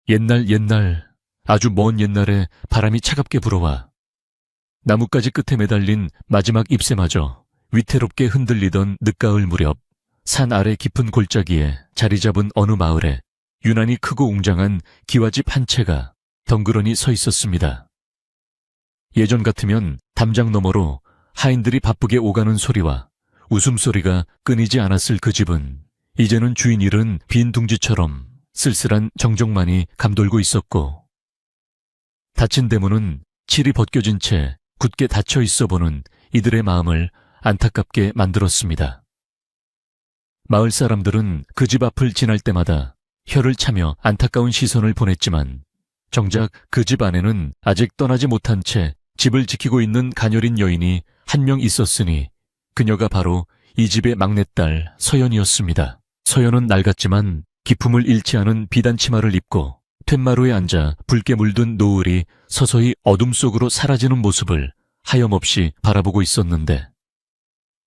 옛날, 아주 먼 옛날에 바람이 차갑게 불어와 나뭇가지 끝에 매달린 마지막 잎새마저 위태롭게 흔들리던 늦가을 무렵 산 아래 깊은 골짜기에 자리 잡은 어느 마을에 유난히 크고 웅장한 기와집 한 채가 덩그러니 서 있었습니다. 예전 같으면 담장 너머로 하인들이 바쁘게 오가는 소리와 웃음소리가 끊이지 않았을 그 집은 이제는 주인 잃은 빈 둥지처럼 쓸쓸한 정적만이 감돌고 있었고, 닫힌 대문은 칠이 벗겨진 채 굳게 닫혀 있어 보는 이들의 마음을 안타깝게 만들었습니다. 마을 사람들은 그 집 앞을 지날 때마다 혀를 차며 안타까운 시선을 보냈지만 정작 그 집 안에는 아직 떠나지 못한 채 집을 지키고 있는 가녀린 여인이 한 명 있었으니 그녀가 바로 이 집의 막내딸 서연이었습니다. 서연은 낡았지만 기품을 잃지 않은 비단 치마를 입고 툇마루에 앉아 붉게 물든 노을이 서서히 어둠 속으로 사라지는 모습을 하염없이 바라보고 있었는데,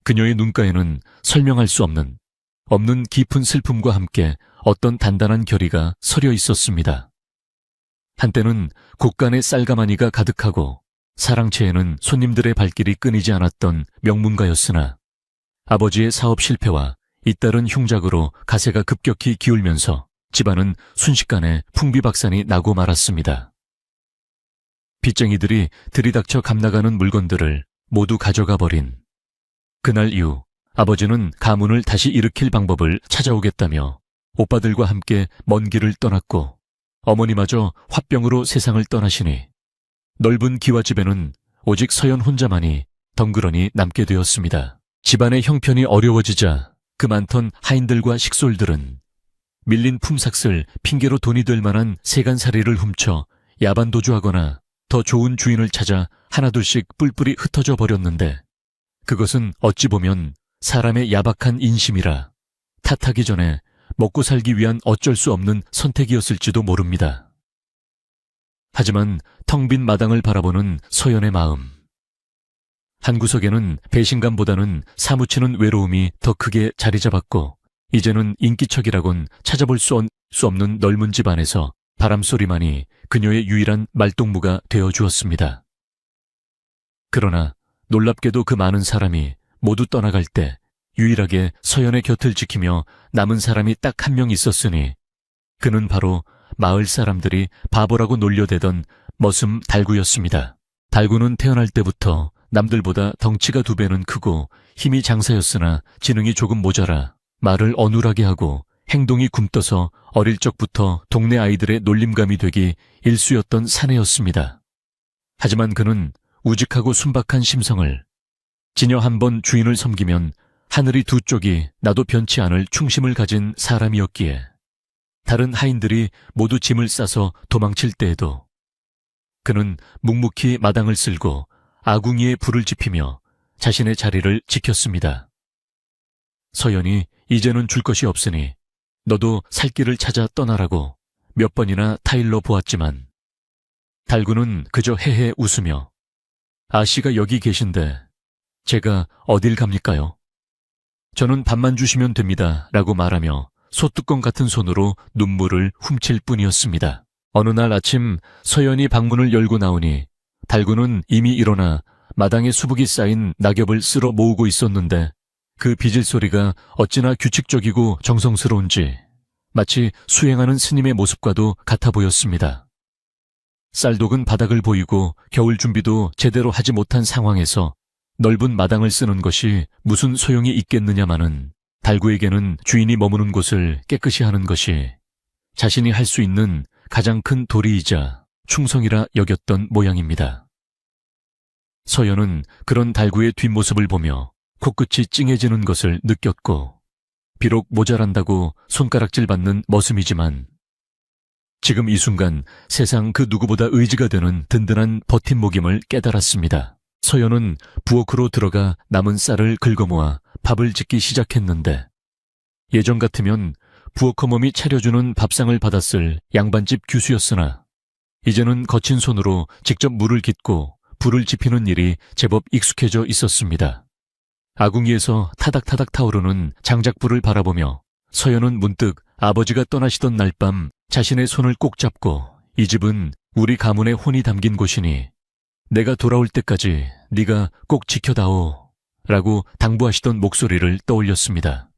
그녀의 눈가에는 설명할 수 없는 깊은 슬픔과 함께 어떤 단단한 결의가 서려 있었습니다. 한때는 곳간에 쌀가마니가 가득하고 사랑채에는 손님들의 발길이 끊이지 않았던 명문가였으나 아버지의 사업 실패와 잇따른 흉작으로 가세가 급격히 기울면서 집안은 순식간에 풍비박산이 나고 말았습니다. 빚쟁이들이 들이닥쳐 감나가는 물건들을 모두 가져가 버린 그날 이후 아버지는 가문을 다시 일으킬 방법을 찾아오겠다며 오빠들과 함께 먼 길을 떠났고, 어머니마저 화병으로 세상을 떠나시니 넓은 기와집에는 오직 서연 혼자만이 덩그러니 남게 되었습니다. 집안의 형편이 어려워지자 그 많던 하인들과 식솔들은 밀린 품삯을 핑계로 돈이 될 만한 세간살이를 훔쳐 야반도주하거나 더 좋은 주인을 찾아 하나둘씩 뿔뿔이 흩어져 버렸는데, 그것은 어찌 보면 사람의 야박한 인심이라 탓하기 전에 먹고 살기 위한 어쩔 수 없는 선택이었을지도 모릅니다. 하지만 텅 빈 마당을 바라보는 서연의 마음, 한 구석에는 배신감보다는 사무치는 외로움이 더 크게 자리 잡았고, 이제는 인기척이라곤 찾아볼 수 없는 넓은 집 안에서 바람소리만이 그녀의 유일한 말동무가 되어주었습니다. 그러나 놀랍게도 그 많은 사람이 모두 떠나갈 때 유일하게 서연의 곁을 지키며 남은 사람이 딱 한 명 있었으니 그는 바로 마을 사람들이 바보라고 놀려대던 머슴 달구였습니다. 달구는 태어날 때부터 남들보다 덩치가 2배는 크고 힘이 장사였으나 지능이 조금 모자라 말을 어눌하게 하고 행동이 굼떠서 어릴 적부터 동네 아이들의 놀림감이 되기 일쑤였던 사내였습니다. 하지만 그는 우직하고 순박한 심성을, 지녀 한 번 주인을 섬기면 하늘이 두 쪽이 나도 변치 않을 충심을 가진 사람이었기에 다른 하인들이 모두 짐을 싸서 도망칠 때에도 그는 묵묵히 마당을 쓸고 아궁이에 불을 지피며 자신의 자리를 지켰습니다. 서연이 이제는 줄 것이 없으니 너도 살 길을 찾아 떠나라고 몇 번이나 타일러 보았지만 달구는 그저 헤헤 웃으며 아씨가 여기 계신데 제가 어딜 갑니까요? 저는 밥만 주시면 됩니다 라고 말하며 소뚜껑 같은 손으로 눈물을 훔칠 뿐이었습니다. 어느 날 아침 서연이 방문을 열고 나오니 달구는 이미 일어나 마당에 수북이 쌓인 낙엽을 쓸어 모으고 있었는데 그 비질 소리가 어찌나 규칙적이고 정성스러운지 마치 수행하는 스님의 모습과도 같아 보였습니다. 쌀독은 바닥을 보이고 겨울 준비도 제대로 하지 못한 상황에서 넓은 마당을 쓰는 것이 무슨 소용이 있겠느냐마는 달구에게는 주인이 머무는 곳을 깨끗이 하는 것이 자신이 할 수 있는 가장 큰 도리이자 충성이라 여겼던 모양입니다. 서연은 그런 달구의 뒷모습을 보며 코끝이 찡해지는 것을 느꼈고, 비록 모자란다고 손가락질 받는 머슴이지만 지금 이 순간 세상 그 누구보다 의지가 되는 든든한 버팀목임을 깨달았습니다. 서연은 부엌으로 들어가 남은 쌀을 긁어모아 밥을 짓기 시작했는데, 예전 같으면 부엌어멈이 차려주는 밥상을 받았을 양반집 규수였으나 이제는 거친 손으로 직접 물을 깃고 불을 지피는 일이 제법 익숙해져 있었습니다. 아궁이에서 타닥타닥 타오르는 장작불을 바라보며 서연은 문득 아버지가 떠나시던 날 밤 자신의 손을 꼭 잡고 이 집은 우리 가문의 혼이 담긴 곳이니 내가 돌아올 때까지 네가 꼭 지켜다오 라고 당부하시던 목소리를 떠올렸습니다.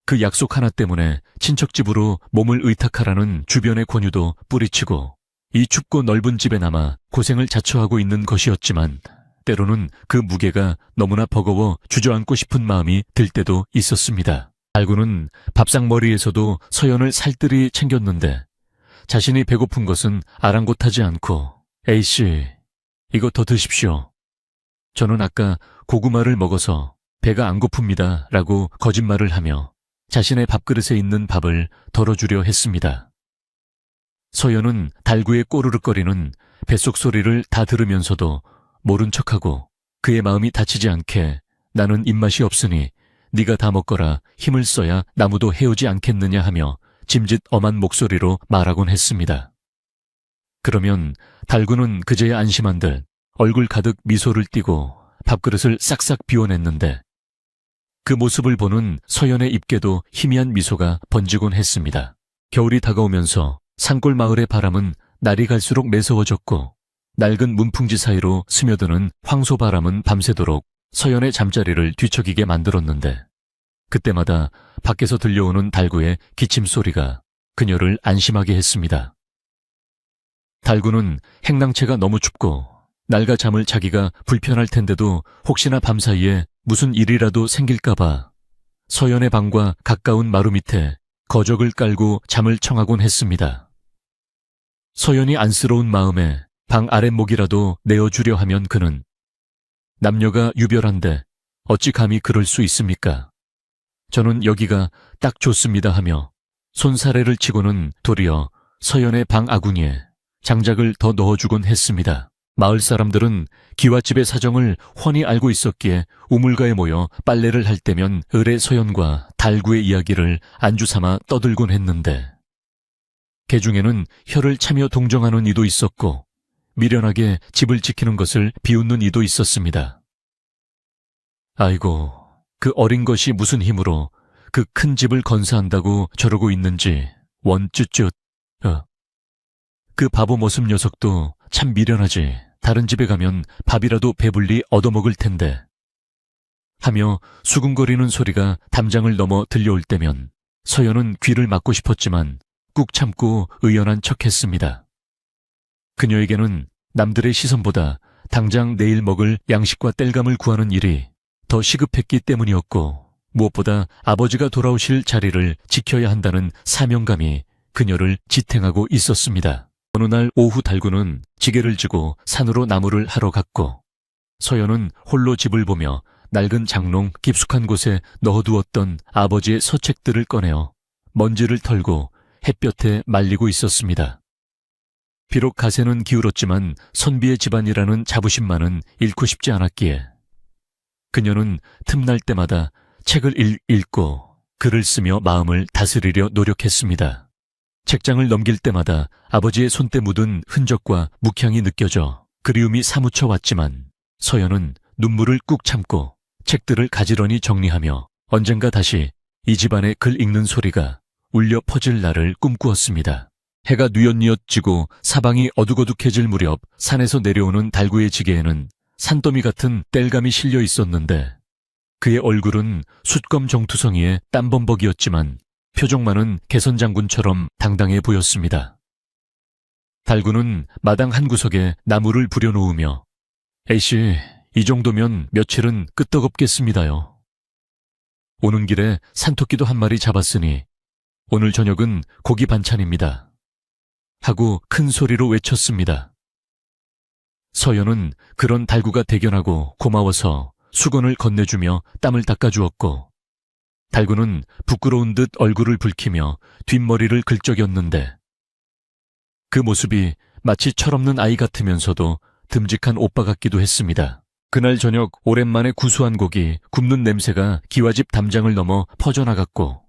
그 약속 하나 때문에 친척집으로 몸을 의탁하라는 주변의 권유도 뿌리치고 이 춥고 넓은 집에 남아 고생을 자처하고 있는 것이었지만 때로는 그 무게가 너무나 버거워 주저앉고 싶은 마음이 들 때도 있었습니다. 달구는 밥상머리에서도 서연을 살뜰히 챙겼는데 자신이 배고픈 것은 아랑곳하지 않고 A씨, 이거 더 드십시오. 저는 아까 고구마를 먹어서 배가 안 고픕니다 라고 거짓말을 하며 자신의 밥그릇에 있는 밥을 덜어주려 했습니다. 서연은 달구의 꼬르륵거리는 뱃속 소리를 다 들으면서도 모른 척하고 그의 마음이 다치지 않게 나는 입맛이 없으니 네가 다 먹거라 힘을 써야 나무도 헤우지 않겠느냐 하며 짐짓 엄한 목소리로 말하곤 했습니다. 그러면 달구는 그제야 안심한 듯 얼굴 가득 미소를 띠고 밥그릇을 싹싹 비워냈는데 그 모습을 보는 서연의 입게도 희미한 미소가 번지곤 했습니다. 겨울이 다가오면서 산골 마을의 바람은 날이 갈수록 매서워졌고 낡은 문풍지 사이로 스며드는 황소바람은 밤새도록 서연의 잠자리를 뒤척이게 만들었는데 그때마다 밖에서 들려오는 달구의 기침 소리가 그녀를 안심하게 했습니다. 달구는 행랑채가 너무 춥고 낡아 잠을 자기가 불편할 텐데도 혹시나 밤사이에 무슨 일이라도 생길까봐 서연의 방과 가까운 마루 밑에 거적을 깔고 잠을 청하곤 했습니다. 서연이 안쓰러운 마음에 방 아랫목이라도 내어주려 하면 그는 남녀가 유별한데 어찌 감히 그럴 수 있습니까? 저는 여기가 딱 좋습니다 하며 손사래를 치고는 도리어 서연의 방 아궁이에 장작을 더 넣어주곤 했습니다. 마을 사람들은 기와집의 사정을 훤히 알고 있었기에 우물가에 모여 빨래를 할 때면 을의 서연과 달구의 이야기를 안주 삼아 떠들곤 했는데 개 중에는 혀를 차며 동정하는 이도 있었고 미련하게 집을 지키는 것을 비웃는 이도 있었습니다. 아이고, 그 어린 것이 무슨 힘으로 그 큰 집을 건사한다고 저러고 있는지 원쭈쭈. 그 바보 모습 녀석도 참 미련하지. 다른 집에 가면 밥이라도 배불리 얻어먹을 텐데. 하며 수군거리는 소리가 담장을 넘어 들려올 때면 서연은 귀를 막고 싶었지만 꾹 참고 의연한 척했습니다. 그녀에게는 남들의 시선보다 당장 내일 먹을 양식과 땔감을 구하는 일이 더 시급했기 때문이었고 무엇보다 아버지가 돌아오실 자리를 지켜야 한다는 사명감이 그녀를 지탱하고 있었습니다. 어느 날 오후 달구는 지게를 지고 산으로 나무를 하러 갔고 서연은 홀로 집을 보며 낡은 장롱 깊숙한 곳에 넣어두었던 아버지의 서책들을 꺼내어 먼지를 털고 햇볕에 말리고 있었습니다. 비록 가세는 기울었지만 선비의 집안이라는 자부심만은 잃고 싶지 않았기에 그녀는 틈날 때마다 책을 읽고 글을 쓰며 마음을 다스리려 노력했습니다. 책장을 넘길 때마다 아버지의 손때 묻은 흔적과 묵향이 느껴져 그리움이 사무쳐 왔지만 서연은 눈물을 꾹 참고 책들을 가지런히 정리하며 언젠가 다시 이 집안의 글 읽는 소리가 울려 퍼질 날을 꿈꾸었습니다. 해가 뉘엿뉘엿 지고 사방이 어둑어둑해질 무렵 산에서 내려오는 달구의 지게에는 산더미 같은 땔감이 실려 있었는데 그의 얼굴은 숫검 정투성이의 땀범벅이었지만 표정만은 개선장군처럼 당당해 보였습니다. 달구는 마당 한 구석에 나무를 부려놓으며 에이씨, 이 정도면 며칠은 끄떡없겠습니다요. 오는 길에 산토끼도 한 마리 잡았으니 오늘 저녁은 고기 반찬입니다. 하고 큰 소리로 외쳤습니다. 서연은 그런 달구가 대견하고 고마워서 수건을 건네주며 땀을 닦아주었고 달구는 부끄러운 듯 얼굴을 붉히며 뒷머리를 긁적였는데 그 모습이 마치 철없는 아이 같으면서도 듬직한 오빠 같기도 했습니다. 그날 저녁 오랜만에 구수한 고기 굽는 냄새가 기와집 담장을 넘어 퍼져나갔고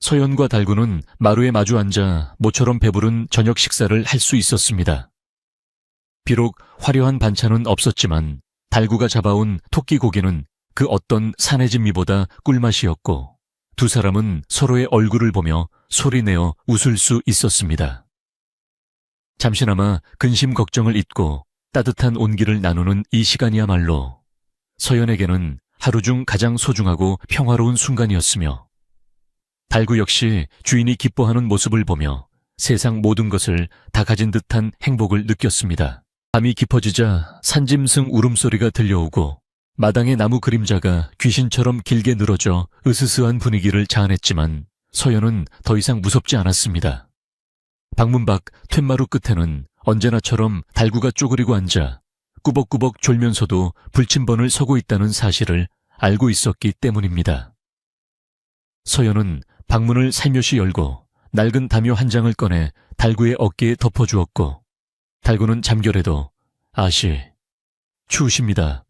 서연과 달구는 마루에 마주 앉아 모처럼 배부른 저녁 식사를 할 수 있었습니다. 비록 화려한 반찬은 없었지만 달구가 잡아온 토끼 고기는 그 어떤 산해진미보다 꿀맛이었고 두 사람은 서로의 얼굴을 보며 소리내어 웃을 수 있었습니다. 잠시나마 근심 걱정을 잊고 따뜻한 온기를 나누는 이 시간이야말로 서연에게는 하루 중 가장 소중하고 평화로운 순간이었으며 달구 역시 주인이 기뻐하는 모습을 보며 세상 모든 것을 다 가진 듯한 행복을 느꼈습니다. 밤이 깊어지자 산짐승 울음소리가 들려오고 마당의 나무 그림자가 귀신처럼 길게 늘어져 으스스한 분위기를 자아냈지만 서연은 더 이상 무섭지 않았습니다. 방문 밖 툇마루 끝에는 언제나처럼 달구가 쪼그리고 앉아 꾸벅꾸벅 졸면서도 불침번을 서고 있다는 사실을 알고 있었기 때문입니다. 서연은 방문을 살며시 열고 낡은 담요 한 장을 꺼내 달구의 어깨에 덮어주었고 달구는 잠결에도 아씨, 추우십니다.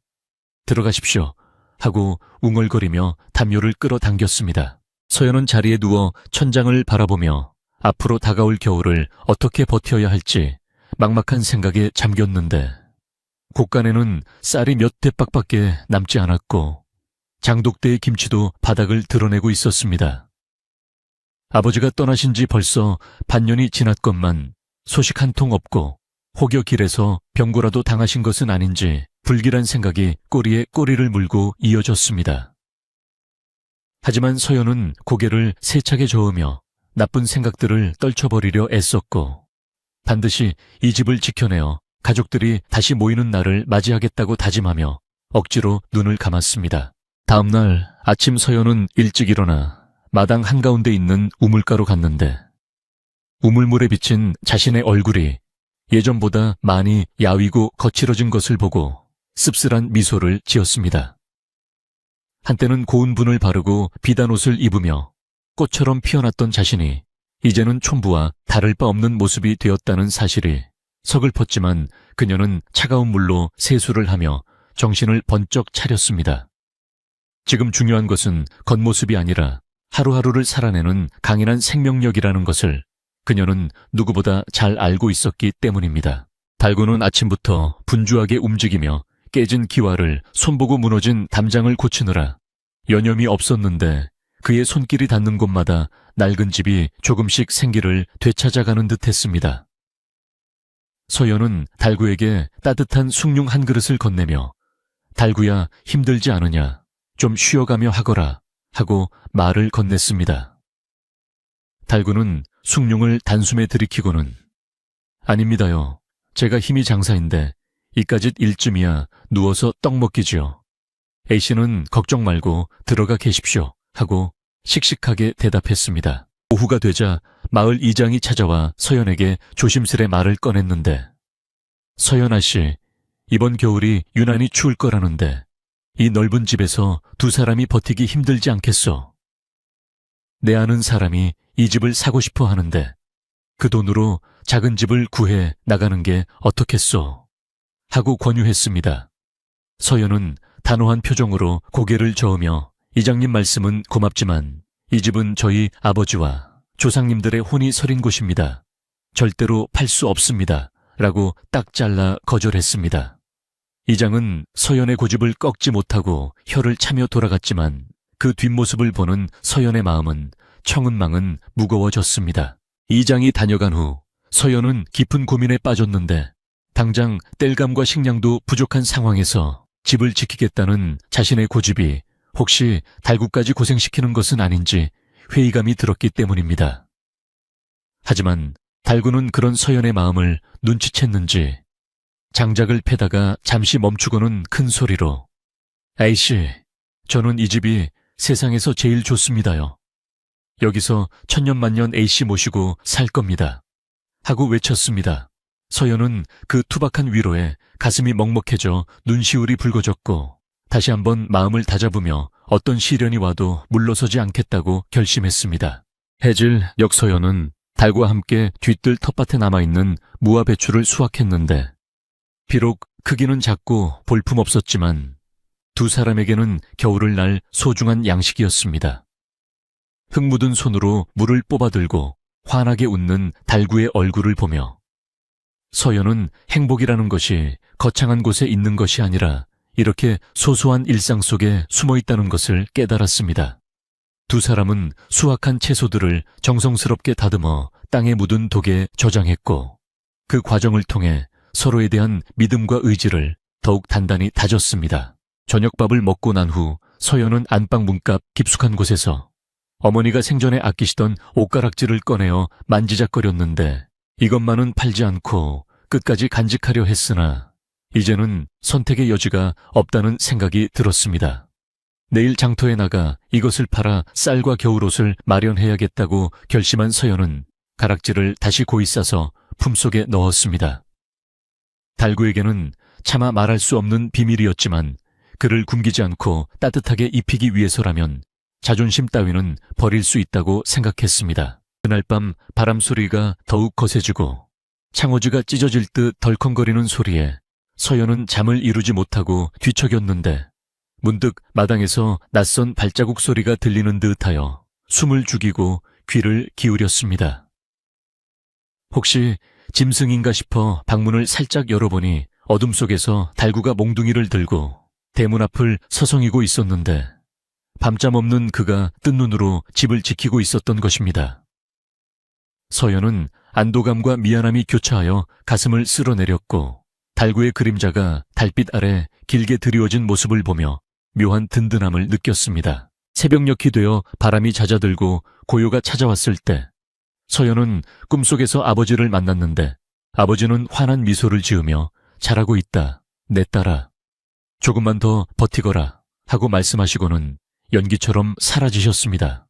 들어가십시오 하고 웅얼거리며 담요를 끌어당겼습니다. 서연은 자리에 누워 천장을 바라보며 앞으로 다가올 겨울을 어떻게 버텨야 할지 막막한 생각에 잠겼는데 곳간에는 쌀이 몇 대박밖에 남지 않았고 장독대의 김치도 바닥을 드러내고 있었습니다. 아버지가 떠나신 지 벌써 반년이 지났건만 소식 한 통 없고 혹여 길에서 병고라도 당하신 것은 아닌지 불길한 생각이 꼬리에 꼬리를 물고 이어졌습니다. 하지만 서연은 고개를 세차게 저으며 나쁜 생각들을 떨쳐버리려 애썼고 반드시 이 집을 지켜내어 가족들이 다시 모이는 날을 맞이하겠다고 다짐하며 억지로 눈을 감았습니다. 다음 날 아침 서연은 일찍 일어나 마당 한가운데 있는 우물가로 갔는데 우물물에 비친 자신의 얼굴이 예전보다 많이 야위고 거칠어진 것을 보고 씁쓸한 미소를 지었습니다. 한때는 고운 분을 바르고 비단 옷을 입으며 꽃처럼 피어났던 자신이 이제는 촌부와 다를 바 없는 모습이 되었다는 사실이 서글펐지만 그녀는 차가운 물로 세수를 하며 정신을 번쩍 차렸습니다. 지금 중요한 것은 겉모습이 아니라 하루하루를 살아내는 강인한 생명력이라는 것을 그녀는 누구보다 잘 알고 있었기 때문입니다. 달구는 아침부터 분주하게 움직이며 깨진 기와를 손보고 무너진 담장을 고치느라 여념이 없었는데 그의 손길이 닿는 곳마다 낡은 집이 조금씩 생기를 되찾아가는 듯했습니다. 서연은 달구에게 따뜻한 숭늉 한 그릇을 건네며 달구야 힘들지 않으냐 좀 쉬어가며 하거라 하고 말을 건넸습니다. 달구는 숭늉을 단숨에 들이키고는 아닙니다요. 제가 힘이 장사인데 이까짓 일쯤이야 누워서 떡 먹기지요. A씨는 걱정 말고 들어가 계십시오 하고 씩씩하게 대답했습니다. 오후가 되자 마을 이장이 찾아와 서연에게 조심스레 말을 꺼냈는데 서연아 씨, 이번 겨울이 유난히 추울 거라는데 이 넓은 집에서 두 사람이 버티기 힘들지 않겠소? 내 아는 사람이 이 집을 사고 싶어 하는데 그 돈으로 작은 집을 구해 나가는 게 어떻겠소? 하고 권유했습니다. 서연은 단호한 표정으로 고개를 저으며 이장님 말씀은 고맙지만 이 집은 저희 아버지와 조상님들의 혼이 서린 곳입니다. 절대로 팔 수 없습니다. 라고 딱 잘라 거절했습니다. 이장은 서연의 고집을 꺾지 못하고 혀를 차며 돌아갔지만 그 뒷모습을 보는 서연의 마음은 청은망은 무거워졌습니다. 이장이 다녀간 후 서연은 깊은 고민에 빠졌는데 당장 땔감과 식량도 부족한 상황에서 집을 지키겠다는 자신의 고집이 혹시 달구까지 고생시키는 것은 아닌지 회의감이 들었기 때문입니다. 하지만 달구는 그런 서연의 마음을 눈치챘는지 장작을 패다가 잠시 멈추고는 큰 소리로 A씨, 저는 이 집이 세상에서 제일 좋습니다요. 여기서 천년만년 A씨 모시고 살 겁니다. 하고 외쳤습니다. 서연은 그 투박한 위로에 가슴이 먹먹해져 눈시울이 붉어졌고 다시 한번 마음을 다잡으며 어떤 시련이 와도 물러서지 않겠다고 결심했습니다. 해질 역서연은 달과 함께 뒤뜰 텃밭에 남아있는 무와 배추를 수확했는데 비록 크기는 작고 볼품없었지만 두 사람에게는 겨울을 날 소중한 양식이었습니다. 흙 묻은 손으로 물을 뽑아들고 환하게 웃는 달구의 얼굴을 보며 서연은 행복이라는 것이 거창한 곳에 있는 것이 아니라 이렇게 소소한 일상 속에 숨어 있다는 것을 깨달았습니다. 두 사람은 수확한 채소들을 정성스럽게 다듬어 땅에 묻은 독에 저장했고 그 과정을 통해 서로에 대한 믿음과 의지를 더욱 단단히 다졌습니다. 저녁밥을 먹고 난 후 서연은 안방 문갑 깊숙한 곳에서 어머니가 생전에 아끼시던 옷가락질을 꺼내어 만지작거렸는데 이것만은 팔지 않고 끝까지 간직하려 했으나 이제는 선택의 여지가 없다는 생각이 들었습니다. 내일 장터에 나가 이것을 팔아 쌀과 겨울옷을 마련해야겠다고 결심한 서연은 가락지를 다시 고이 싸서 품속에 넣었습니다. 달구에게는 차마 말할 수 없는 비밀이었지만 그를 굶기지 않고 따뜻하게 입히기 위해서라면 자존심 따위는 버릴 수 있다고 생각했습니다. 그날 밤 바람 소리가 더욱 거세지고 창호지가 찢어질 듯 덜컹거리는 소리에 서연은 잠을 이루지 못하고 뒤척였는데 문득 마당에서 낯선 발자국 소리가 들리는 듯하여 숨을 죽이고 귀를 기울였습니다. 혹시 짐승인가 싶어 방문을 살짝 열어보니 어둠 속에서 달구가 몽둥이를 들고 대문 앞을 서성이고 있었는데 밤잠 없는 그가 뜬 눈으로 집을 지키고 있었던 것입니다. 서연은 안도감과 미안함이 교차하여 가슴을 쓸어내렸고 달구의 그림자가 달빛 아래 길게 드리워진 모습을 보며 묘한 든든함을 느꼈습니다. 새벽녘이 되어 바람이 잦아들고 고요가 찾아왔을 때 서연은 꿈속에서 아버지를 만났는데 아버지는 환한 미소를 지으며 잘하고 있다, 내 딸아. 조금만 더 버티거라 하고 말씀하시고는 연기처럼 사라지셨습니다.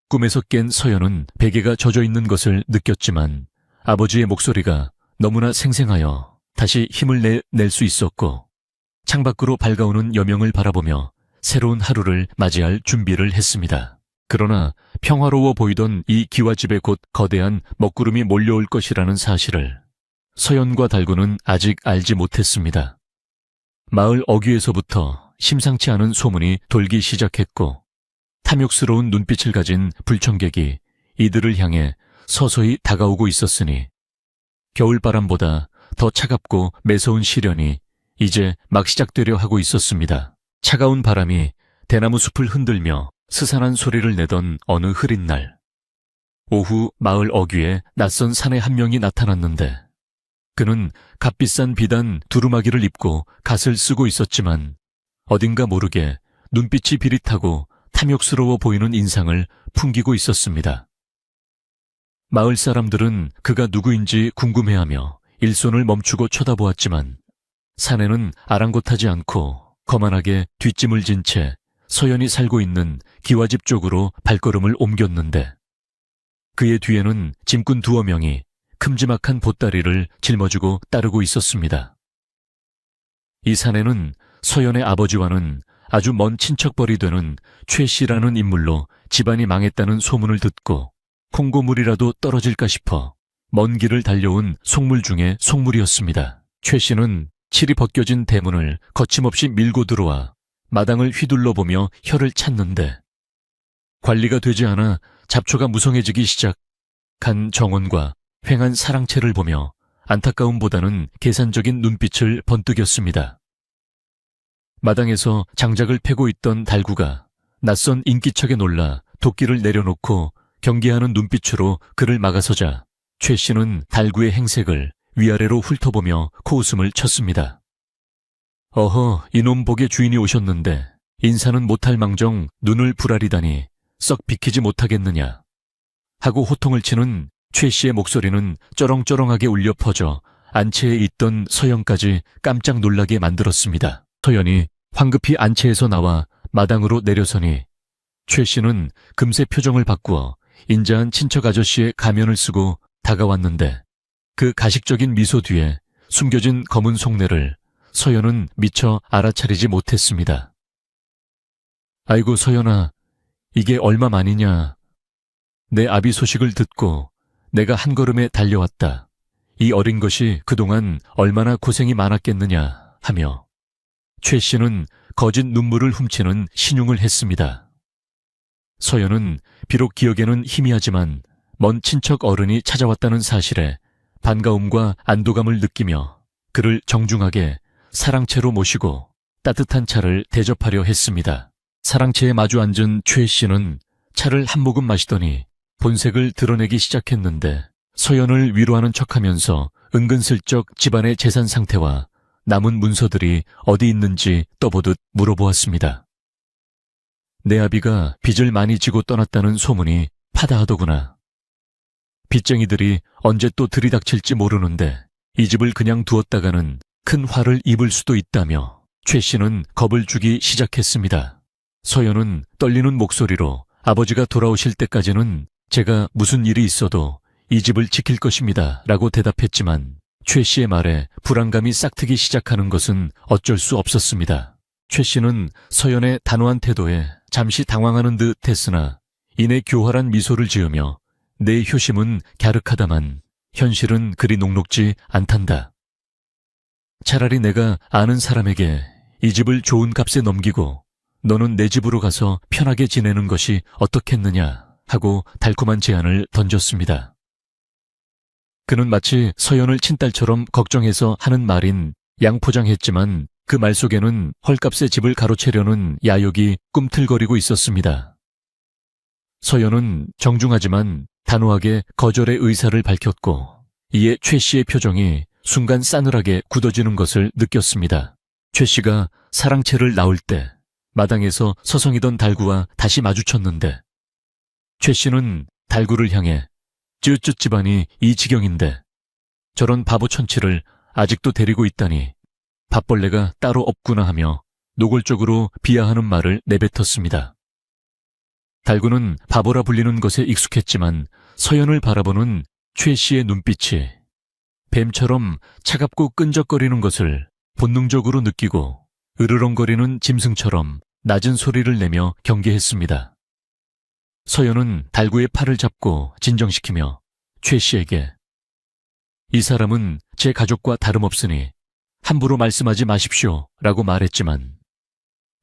꿈에서 깬 서연은 베개가 젖어 있는 것을 느꼈지만 아버지의 목소리가 너무나 생생하여 다시 힘을 낼 수 있었고 창밖으로 밝아오는 여명을 바라보며 새로운 하루를 맞이할 준비를 했습니다. 그러나 평화로워 보이던 이 기와집에 곧 거대한 먹구름이 몰려올 것이라는 사실을 서연과 달구는 아직 알지 못했습니다. 마을 어귀에서부터 심상치 않은 소문이 돌기 시작했고 탐욕스러운 눈빛을 가진 불청객이 이들을 향해 서서히 다가오고 있었으니 겨울바람보다 더 차갑고 매서운 시련이 이제 막 시작되려 하고 있었습니다. 차가운 바람이 대나무 숲을 흔들며 스산한 소리를 내던 어느 흐린 날 오후 마을 어귀에 낯선 사내 한 명이 나타났는데 그는 값비싼 비단 두루마기를 입고 갓을 쓰고 있었지만 어딘가 모르게 눈빛이 비릿하고 탐욕스러워 보이는 인상을 풍기고 있었습니다. 마을 사람들은 그가 누구인지 궁금해하며 일손을 멈추고 쳐다보았지만 사내는 아랑곳하지 않고 거만하게 뒷짐을 진 채 서연이 살고 있는 기와집 쪽으로 발걸음을 옮겼는데 그의 뒤에는 짐꾼 두어 명이 큼지막한 보따리를 짊어지고 따르고 있었습니다. 이 사내는 서연의 아버지와는 아주 먼 친척벌이 되는 최 씨라는 인물로 집안이 망했다는 소문을 듣고 콩고물이라도 떨어질까 싶어 먼 길을 달려온 속물 중에 속물이었습니다. 최 씨는 칠이 벗겨진 대문을 거침없이 밀고 들어와 마당을 휘둘러 보며 혀를 찾는데 관리가 되지 않아 잡초가 무성해지기 시작한 정원과 횡한 사랑채를 보며 안타까움보다는 계산적인 눈빛을 번뜩였습니다. 마당에서 장작을 패고 있던 달구가 낯선 인기척에 놀라 도끼를 내려놓고 경계하는 눈빛으로 그를 막아서자 최 씨는 달구의 행색을 위아래로 훑어보며 코웃음을 쳤습니다. 어허, 이놈 복의 주인이 오셨는데 인사는 못할 망정 눈을 부라리다니 썩 비키지 못하겠느냐 하고 호통을 치는 최 씨의 목소리는 쩌렁쩌렁하게 울려 퍼져 안채에 있던 서연까지 깜짝 놀라게 만들었습니다. 서연이 황급히 안채에서 나와 마당으로 내려서니 최 씨는 금세 표정을 바꾸어 인자한 친척 아저씨의 가면을 쓰고 다가왔는데 그 가식적인 미소 뒤에 숨겨진 검은 속내를 서연은 미처 알아차리지 못했습니다. 아이고 서연아, 이게 얼마만이냐. 내 아비 소식을 듣고 내가 한 걸음에 달려왔다. 이 어린 것이 그동안 얼마나 고생이 많았겠느냐 하며 최 씨는 거짓 눈물을 훔치는 신용을 했습니다. 서연은 비록 기억에는 희미하지만 먼 친척 어른이 찾아왔다는 사실에 반가움과 안도감을 느끼며 그를 정중하게 사랑채로 모시고 따뜻한 차를 대접하려 했습니다. 사랑채에 마주 앉은 최 씨는 차를 한 모금 마시더니 본색을 드러내기 시작했는데 서연을 위로하는 척하면서 은근슬쩍 집안의 재산 상태와 남은 문서들이 어디 있는지 떠보듯 물어보았습니다. 내 아비가 빚을 많이 지고 떠났다는 소문이 파다하더구나. 빚쟁이들이 언제 또 들이닥칠지 모르는데 이 집을 그냥 두었다가는 큰 화를 입을 수도 있다며 최 씨는 겁을 주기 시작했습니다. 서연은 떨리는 목소리로 아버지가 돌아오실 때까지는 제가 무슨 일이 있어도 이 집을 지킬 것입니다 라고 대답했지만 최 씨의 말에 불안감이 싹트기 시작하는 것은 어쩔 수 없었습니다. 최 씨는 서연의 단호한 태도에 잠시 당황하는 듯 했으나 이내 교활한 미소를 지으며 내 효심은 갸륵하다만 현실은 그리 녹록지 않단다. 차라리 내가 아는 사람에게 이 집을 좋은 값에 넘기고 너는 내 집으로 가서 편하게 지내는 것이 어떻겠느냐 하고 달콤한 제안을 던졌습니다. 그는 마치 서연을 친딸처럼 걱정해서 하는 말인 양포장했지만 그 말 속에는 헐값에 집을 가로채려는 야욕이 꿈틀거리고 있었습니다. 서연은 정중하지만 단호하게 거절의 의사를 밝혔고 이에 최 씨의 표정이 순간 싸늘하게 굳어지는 것을 느꼈습니다. 최 씨가 사랑채를 나올 때 마당에서 서성이던 달구와 다시 마주쳤는데 최 씨는 달구를 향해 쯧쯧 집안이 이 지경인데 저런 바보 천치를 아직도 데리고 있다니 밥벌레가 따로 없구나 하며 노골적으로 비하하는 말을 내뱉었습니다. 달구는 바보라 불리는 것에 익숙했지만 서연을 바라보는 최 씨의 눈빛이 뱀처럼 차갑고 끈적거리는 것을 본능적으로 느끼고 으르렁거리는 짐승처럼 낮은 소리를 내며 경계했습니다. 서연은 달구의 팔을 잡고 진정시키며 최 씨에게 이 사람은 제 가족과 다름없으니 함부로 말씀하지 마십시오 라고 말했지만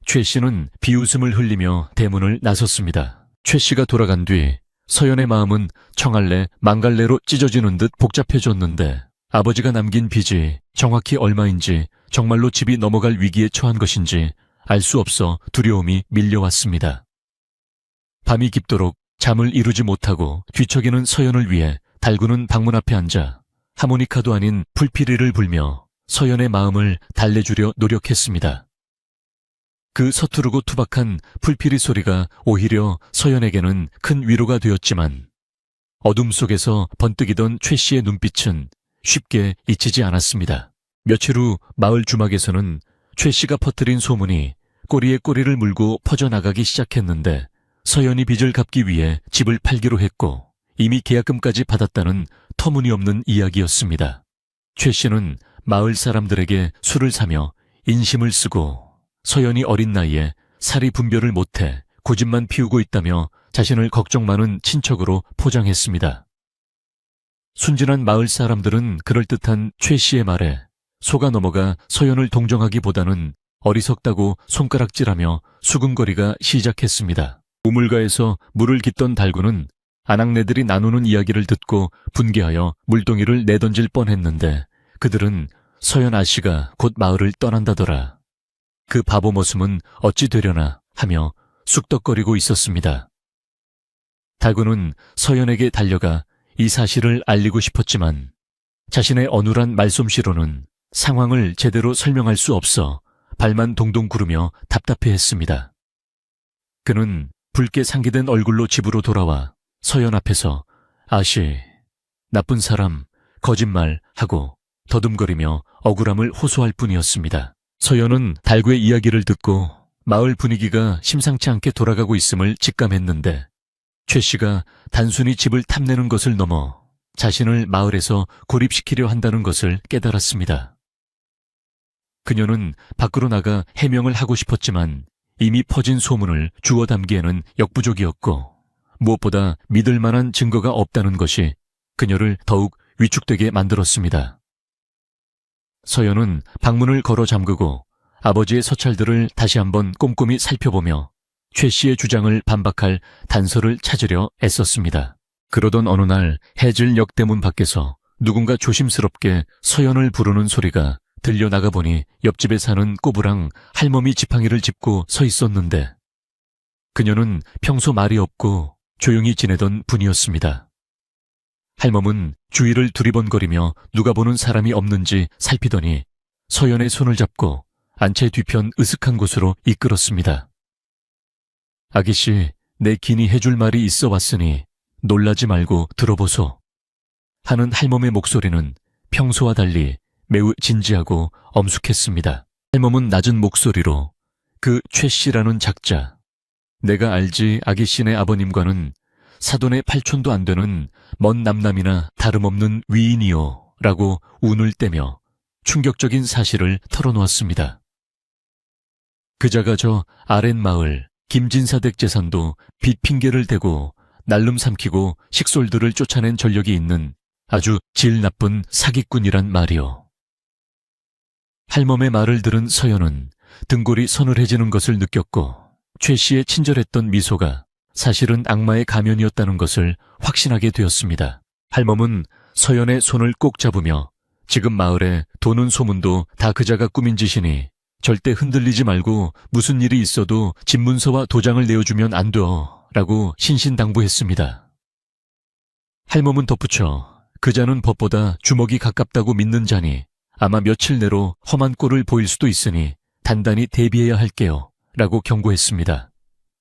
최 씨는 비웃음을 흘리며 대문을 나섰습니다. 최 씨가 돌아간 뒤 서연의 마음은 청할래 망갈래로 찢어지는 듯 복잡해졌는데 아버지가 남긴 빚이 정확히 얼마인지 정말로 집이 넘어갈 위기에 처한 것인지 알 수 없어 두려움이 밀려왔습니다. 밤이 깊도록 잠을 이루지 못하고 뒤척이는 서연을 위해 달구는 방문 앞에 앉아 하모니카도 아닌 풀피리를 불며 서연의 마음을 달래주려 노력했습니다. 그 서투르고 투박한 풀피리 소리가 오히려 서연에게는 큰 위로가 되었지만 어둠 속에서 번뜩이던 최 씨의 눈빛은 쉽게 잊히지 않았습니다. 며칠 후 마을 주막에서는 최 씨가 퍼뜨린 소문이 꼬리에 꼬리를 물고 퍼져나가기 시작했는데 서연이 빚을 갚기 위해 집을 팔기로 했고 이미 계약금까지 받았다는 터무니없는 이야기였습니다. 최 씨는 마을 사람들에게 술을 사며 인심을 쓰고 서연이 어린 나이에 사리 분별을 못해 고집만 피우고 있다며 자신을 걱정 많은 친척으로 포장했습니다. 순진한 마을 사람들은 그럴듯한 최 씨의 말에 속아 넘어가 서연을 동정하기보다는 어리석다고 손가락질하며 수근거리가 시작했습니다. 우물가에서 물을 깃던 달구는 아낙네들이 나누는 이야기를 듣고 분개하여 물동이를 내던질 뻔했는데 그들은 서연 아씨가 곧 마을을 떠난다더라. 그 바보 모습은 어찌 되려나 하며 쑥덕거리고 있었습니다. 달구는 서연에게 달려가 이 사실을 알리고 싶었지만 자신의 어눌한 말솜씨로는 상황을 제대로 설명할 수 없어 발만 동동 구르며 답답해했습니다. 그는 붉게 상기된 얼굴로 집으로 돌아와 서연 앞에서 아씨, 나쁜 사람, 거짓말 하고 더듬거리며 억울함을 호소할 뿐이었습니다. 서연은 달구의 이야기를 듣고 마을 분위기가 심상치 않게 돌아가고 있음을 직감했는데 최 씨가 단순히 집을 탐내는 것을 넘어 자신을 마을에서 고립시키려 한다는 것을 깨달았습니다. 그녀는 밖으로 나가 해명을 하고 싶었지만 이미 퍼진 소문을 주워 담기에는 역부족이었고 무엇보다 믿을 만한 증거가 없다는 것이 그녀를 더욱 위축되게 만들었습니다. 서연은 방문을 걸어 잠그고 아버지의 서찰들을 다시 한번 꼼꼼히 살펴보며 최 씨의 주장을 반박할 단서를 찾으려 애썼습니다. 그러던 어느 날 해질 역대문 밖에서 누군가 조심스럽게 서연을 부르는 소리가 들려나가 보니 옆집에 사는 꼬부랑 할머니 지팡이를 짚고 서 있었는데 그녀는 평소 말이 없고 조용히 지내던 분이었습니다. 할멈은 주위를 두리번거리며 누가 보는 사람이 없는지 살피더니 서연의 손을 잡고 안채 뒤편 으슥한 곳으로 이끌었습니다. 아기씨, 내 기니 해줄 말이 있어 왔으니 놀라지 말고 들어보소. 하는 할멈의 목소리는 평소와 달리 매우 진지하고 엄숙했습니다. 할멈은 낮은 목소리로 그 최 씨라는 작자, 내가 알지 아기씨네 아버님과는 사돈의 팔촌도 안 되는 먼 남남이나 다름없는 위인이요 라고 운을 떼며 충격적인 사실을 털어놓았습니다. 그자가 저 아랫마을 김진사댁 재산도 빚 핑계를 대고 날름 삼키고 식솔들을 쫓아낸 전력이 있는 아주 질 나쁜 사기꾼이란 말이요. 할멈의 말을 들은 서연은 등골이 서늘해지는 것을 느꼈고 최 씨의 친절했던 미소가 사실은 악마의 가면이었다는 것을 확신하게 되었습니다. 할멈은 서연의 손을 꼭 잡으며 지금 마을에 도는 소문도 다 그자가 꾸민 짓이니 절대 흔들리지 말고 무슨 일이 있어도 집문서와 도장을 내어주면 안 돼 라고 신신당부했습니다. 할멈은 덧붙여 그자는 법보다 주먹이 가깝다고 믿는 자니 아마 며칠 내로 험한 꼴을 보일 수도 있으니 단단히 대비해야 할게요 라고 경고했습니다.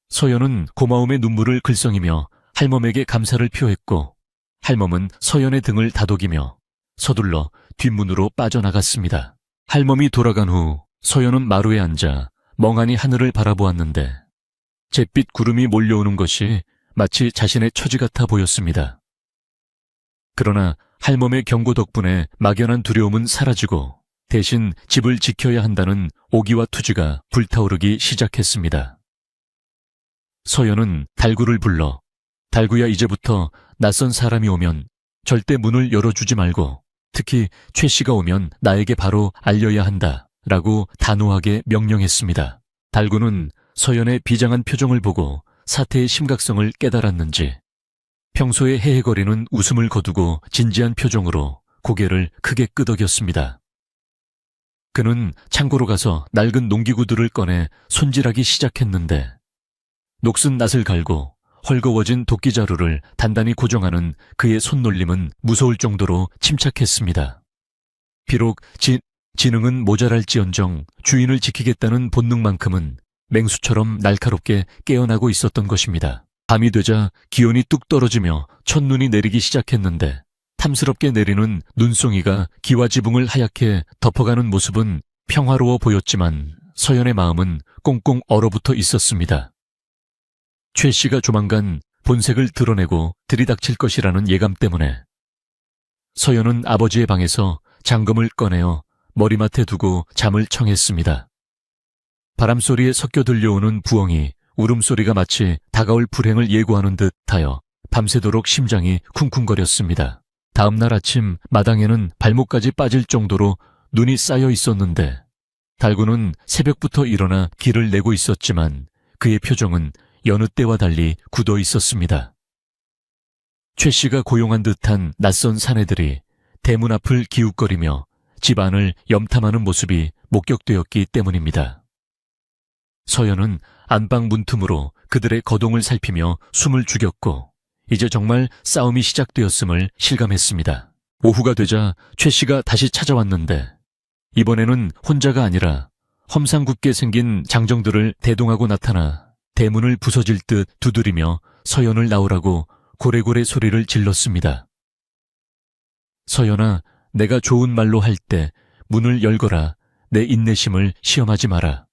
서연은 고마움의 눈물을 글썽이며 할멈에게 감사를 표했고 할멈은 서연의 등을 다독이며 서둘러 뒷문으로 빠져나갔습니다. 할멈이 돌아간 후 서연은 마루에 앉아 멍하니 하늘을 바라보았는데 잿빛 구름이 몰려오는 것이 마치 자신의 처지 같아 보였습니다. 그러나 할멈의 경고 덕분에 막연한 두려움은 사라지고 대신 집을 지켜야 한다는 오기와 투지가 불타오르기 시작했습니다. 서연은 달구를 불러 달구야 이제부터 낯선 사람이 오면 절대 문을 열어주지 말고 특히 최 씨가 오면 나에게 바로 알려야 한다 라고 단호하게 명령했습니다. 달구는 서연의 비장한 표정을 보고 사태의 심각성을 깨달았는지 평소에 헤헤거리는 웃음을 거두고 진지한 표정으로 고개를 크게 끄덕였습니다. 그는 창고로 가서 낡은 농기구들을 꺼내 손질하기 시작했는데 녹슨 낫을 갈고 헐거워진 도끼자루를 단단히 고정하는 그의 손놀림은 무서울 정도로 침착했습니다. 비록 지능은 모자랄지언정 주인을 지키겠다는 본능만큼은 맹수처럼 날카롭게 깨어나고 있었던 것입니다. 밤이 되자 기온이 뚝 떨어지며 첫눈이 내리기 시작했는데 탐스럽게 내리는 눈송이가 기와 지붕을 하얗게 덮어가는 모습은 평화로워 보였지만 서연의 마음은 꽁꽁 얼어붙어 있었습니다. 최 씨가 조만간 본색을 드러내고 들이닥칠 것이라는 예감 때문에 서연은 아버지의 방에서 장검을 꺼내어 머리맡에 두고 잠을 청했습니다. 바람소리에 섞여 들려오는 부엉이, 울음소리가 마치 다가올 불행을 예고하는 듯하여 밤새도록 심장이 쿵쿵거렸습니다. 다음 날 아침 마당에는 발목까지 빠질 정도로 눈이 쌓여 있었는데 달구는 새벽부터 일어나 길을 내고 있었지만 그의 표정은 여느 때와 달리 굳어 있었습니다. 최 씨가 고용한 듯한 낯선 사내들이 대문 앞을 기웃거리며 집 안을 염탐하는 모습이 목격되었기 때문입니다. 서연은 안방 문틈으로 그들의 거동을 살피며 숨을 죽였고 이제 정말 싸움이 시작되었음을 실감했습니다. 오후가 되자 최 씨가 다시 찾아왔는데 이번에는 혼자가 아니라 험상궂게 생긴 장정들을 대동하고 나타나 대문을 부서질 듯 두드리며 서연을 나오라고 고래고래 소리를 질렀습니다. 서연아, 내가 좋은 말로 할 때 문을 열거라. 내 인내심을 시험하지 마라.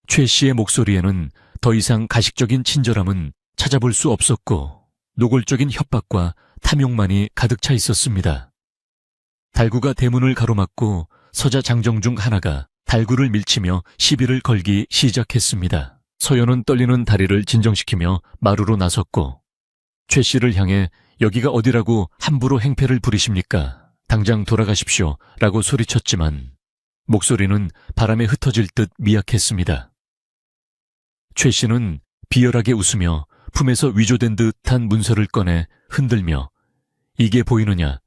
최 씨의 목소리에는 더 이상 가식적인 친절함은 찾아볼 수 없었고 노골적인 협박과 탐욕만이 가득 차 있었습니다. 달구가 대문을 가로막고 서자 장정 중 하나가 달구를 밀치며 시비를 걸기 시작했습니다. 서연은 떨리는 다리를 진정시키며 마루로 나섰고 최 씨를 향해 여기가 어디라고 함부로 행패를 부리십니까? 당장 돌아가십시오 라고 소리쳤지만 목소리는 바람에 흩어질 듯 미약했습니다. 최 씨는 비열하게 웃으며 품에서 위조된 듯한 문서를 꺼내 흔들며 이게 보이느냐?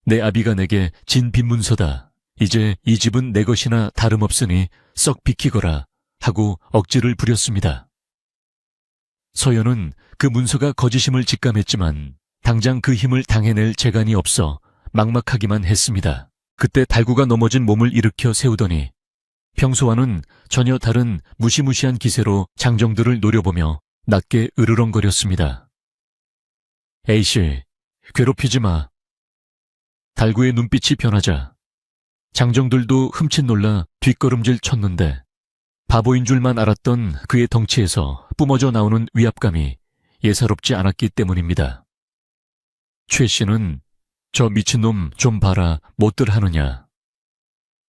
내 아비가 내게 진 빈문서다. 이제 이 집은 내 것이나 다름없으니 썩 비키거라 하고 억지를 부렸습니다. 서연은 그 문서가 거짓임을 직감했지만 당장 그 힘을 당해낼 재간이 없어 막막하기만 했습니다. 그때 달구가 넘어진 몸을 일으켜 세우더니 평소와는 전혀 다른 무시무시한 기세로 장정들을 노려보며 낮게 으르렁거렸습니다. 에이씨, 괴롭히지 마. 달구의 눈빛이 변하자 장정들도 흠칫 놀라 뒷걸음질 쳤는데 바보인 줄만 알았던 그의 덩치에서 뿜어져 나오는 위압감이 예사롭지 않았기 때문입니다. 최 씨는 저 미친놈 좀 봐라 못들 하느냐.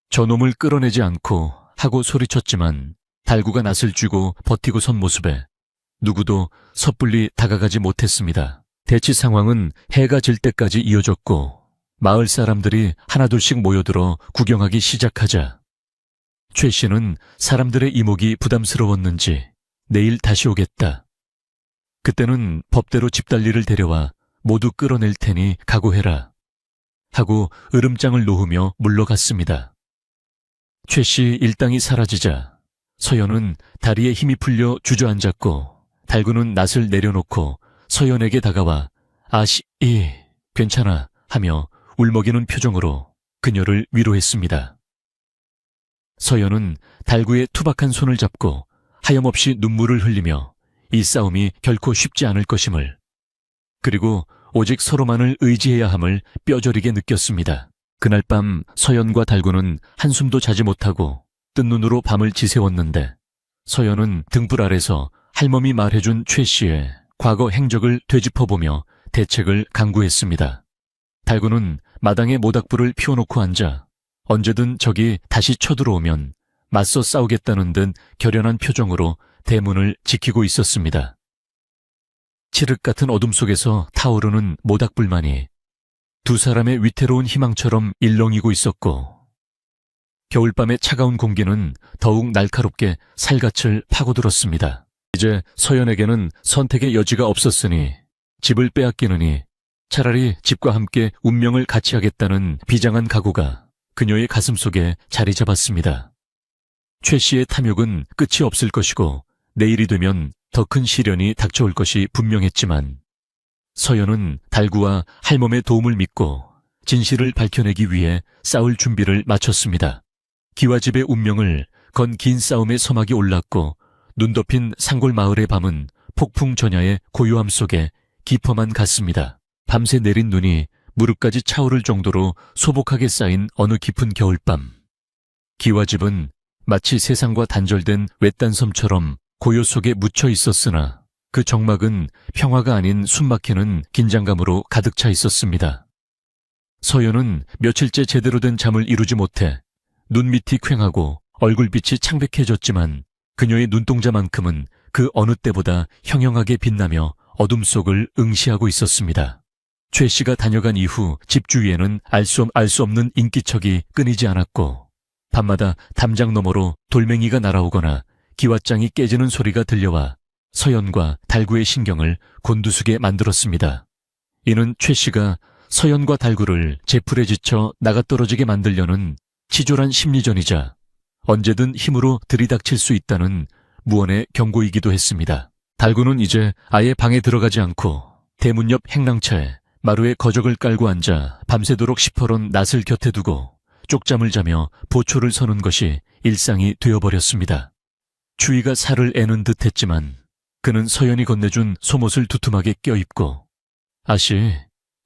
저놈을 끌어내지 않고 하고 소리쳤지만 달구가 낯을 쥐고 버티고 선 모습에 누구도 섣불리 다가가지 못했습니다. 대치 상황은 해가 질 때까지 이어졌고 마을 사람들이 하나둘씩 모여들어 구경하기 시작하자 최 씨는 사람들의 이목이 부담스러웠는지 내일 다시 오겠다. 그때는 법대로 집달리를 데려와 모두 끌어낼 테니 각오해라. 하고 으름장을 놓으며 물러갔습니다. 최 씨 일당이 사라지자 서연은 다리에 힘이 풀려 주저앉았고 달구는 낯을 내려놓고 서연에게 다가와 괜찮아 하며 울먹이는 표정으로 그녀를 위로했습니다. 서연은 달구의 투박한 손을 잡고 하염없이 눈물을 흘리며 이 싸움이 결코 쉽지 않을 것임을 그리고 오직 서로만을 의지해야 함을 뼈저리게 느꼈습니다. 그날 밤 서연과 달구는 한숨도 자지 못하고 뜬 눈으로 밤을 지새웠는데 서연은 등불 아래서 할멈이 말해준 최 씨의 과거 행적을 되짚어보며 대책을 강구했습니다. 달구는 마당에 모닥불을 피워놓고 앉아 언제든 적이 다시 쳐들어오면 맞서 싸우겠다는 듯 결연한 표정으로 대문을 지키고 있었습니다. 칠흑 같은 어둠 속에서 타오르는 모닥불만이 두 사람의 위태로운 희망처럼 일렁이고 있었고 겨울밤의 차가운 공기는 더욱 날카롭게 살갗을 파고들었습니다. 이제 서연에게는 선택의 여지가 없었으니 집을 빼앗기느니 차라리 집과 함께 운명을 같이 하겠다는 비장한 각오가 그녀의 가슴속에 자리 잡았습니다. 최 씨의 탐욕은 끝이 없을 것이고 내일이 되면 더 큰 시련이 닥쳐올 것이 분명했지만 서연은 달구와 할멈의 도움을 믿고 진실을 밝혀내기 위해 싸울 준비를 마쳤습니다. 기와집의 운명을 건 긴 싸움의 서막이 올랐고 눈 덮인 산골 마을의 밤은 폭풍 전야의 고요함 속에 깊어만 갔습니다. 밤새 내린 눈이 무릎까지 차오를 정도로 소복하게 쌓인 어느 깊은 겨울밤. 기와집은 마치 세상과 단절된 외딴 섬처럼 고요 속에 묻혀 있었으나 그 정막은 평화가 아닌 숨막히는 긴장감으로 가득 차 있었습니다. 서연은 며칠째 제대로 된 잠을 이루지 못해 눈밑이 퀭하고 얼굴빛이 창백해졌지만 그녀의 눈동자만큼은 그 어느 때보다 형형하게 빛나며 어둠 속을 응시하고 있었습니다. 최 씨가 다녀간 이후 집 주위에는 알 수 없는 인기척이 끊이지 않았고 밤마다 담장 너머로 돌멩이가 날아오거나 기왓장이 깨지는 소리가 들려와 서연과 달구의 신경을 곤두서게 만들었습니다. 이는 최 씨가 서연과 달구를 제풀에 지쳐 나가떨어지게 만들려는 치졸한 심리전이자 언제든 힘으로 들이닥칠 수 있다는 무언의 경고이기도 했습니다. 달구는 이제 아예 방에 들어가지 않고 대문 옆 행랑차에 마루에 거적을 깔고 앉아 밤새도록 시퍼런 낫을 곁에 두고 쪽잠을 자며 보초를 서는 것이 일상이 되어버렸습니다. 추위가 살을 애는 듯 했지만 그는 서연이 건네준 속옷을 두툼하게 껴입고 아씨,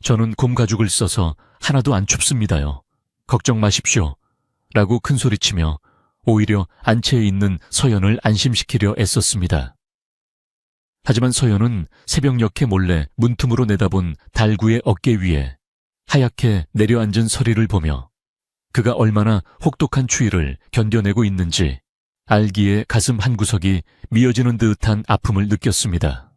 저는 곰 가죽을 써서 하나도 안 춥습니다요. 걱정 마십시오. 라고 큰소리치며 오히려 안채에 있는 서연을 안심시키려 애썼습니다. 하지만 서연은 새벽녘에 몰래 문틈으로 내다본 달구의 어깨 위에 하얗게 내려앉은 서리를 보며 그가 얼마나 혹독한 추위를 견뎌내고 있는지 알기에 가슴 한구석이 미어지는 듯한 아픔을 느꼈습니다.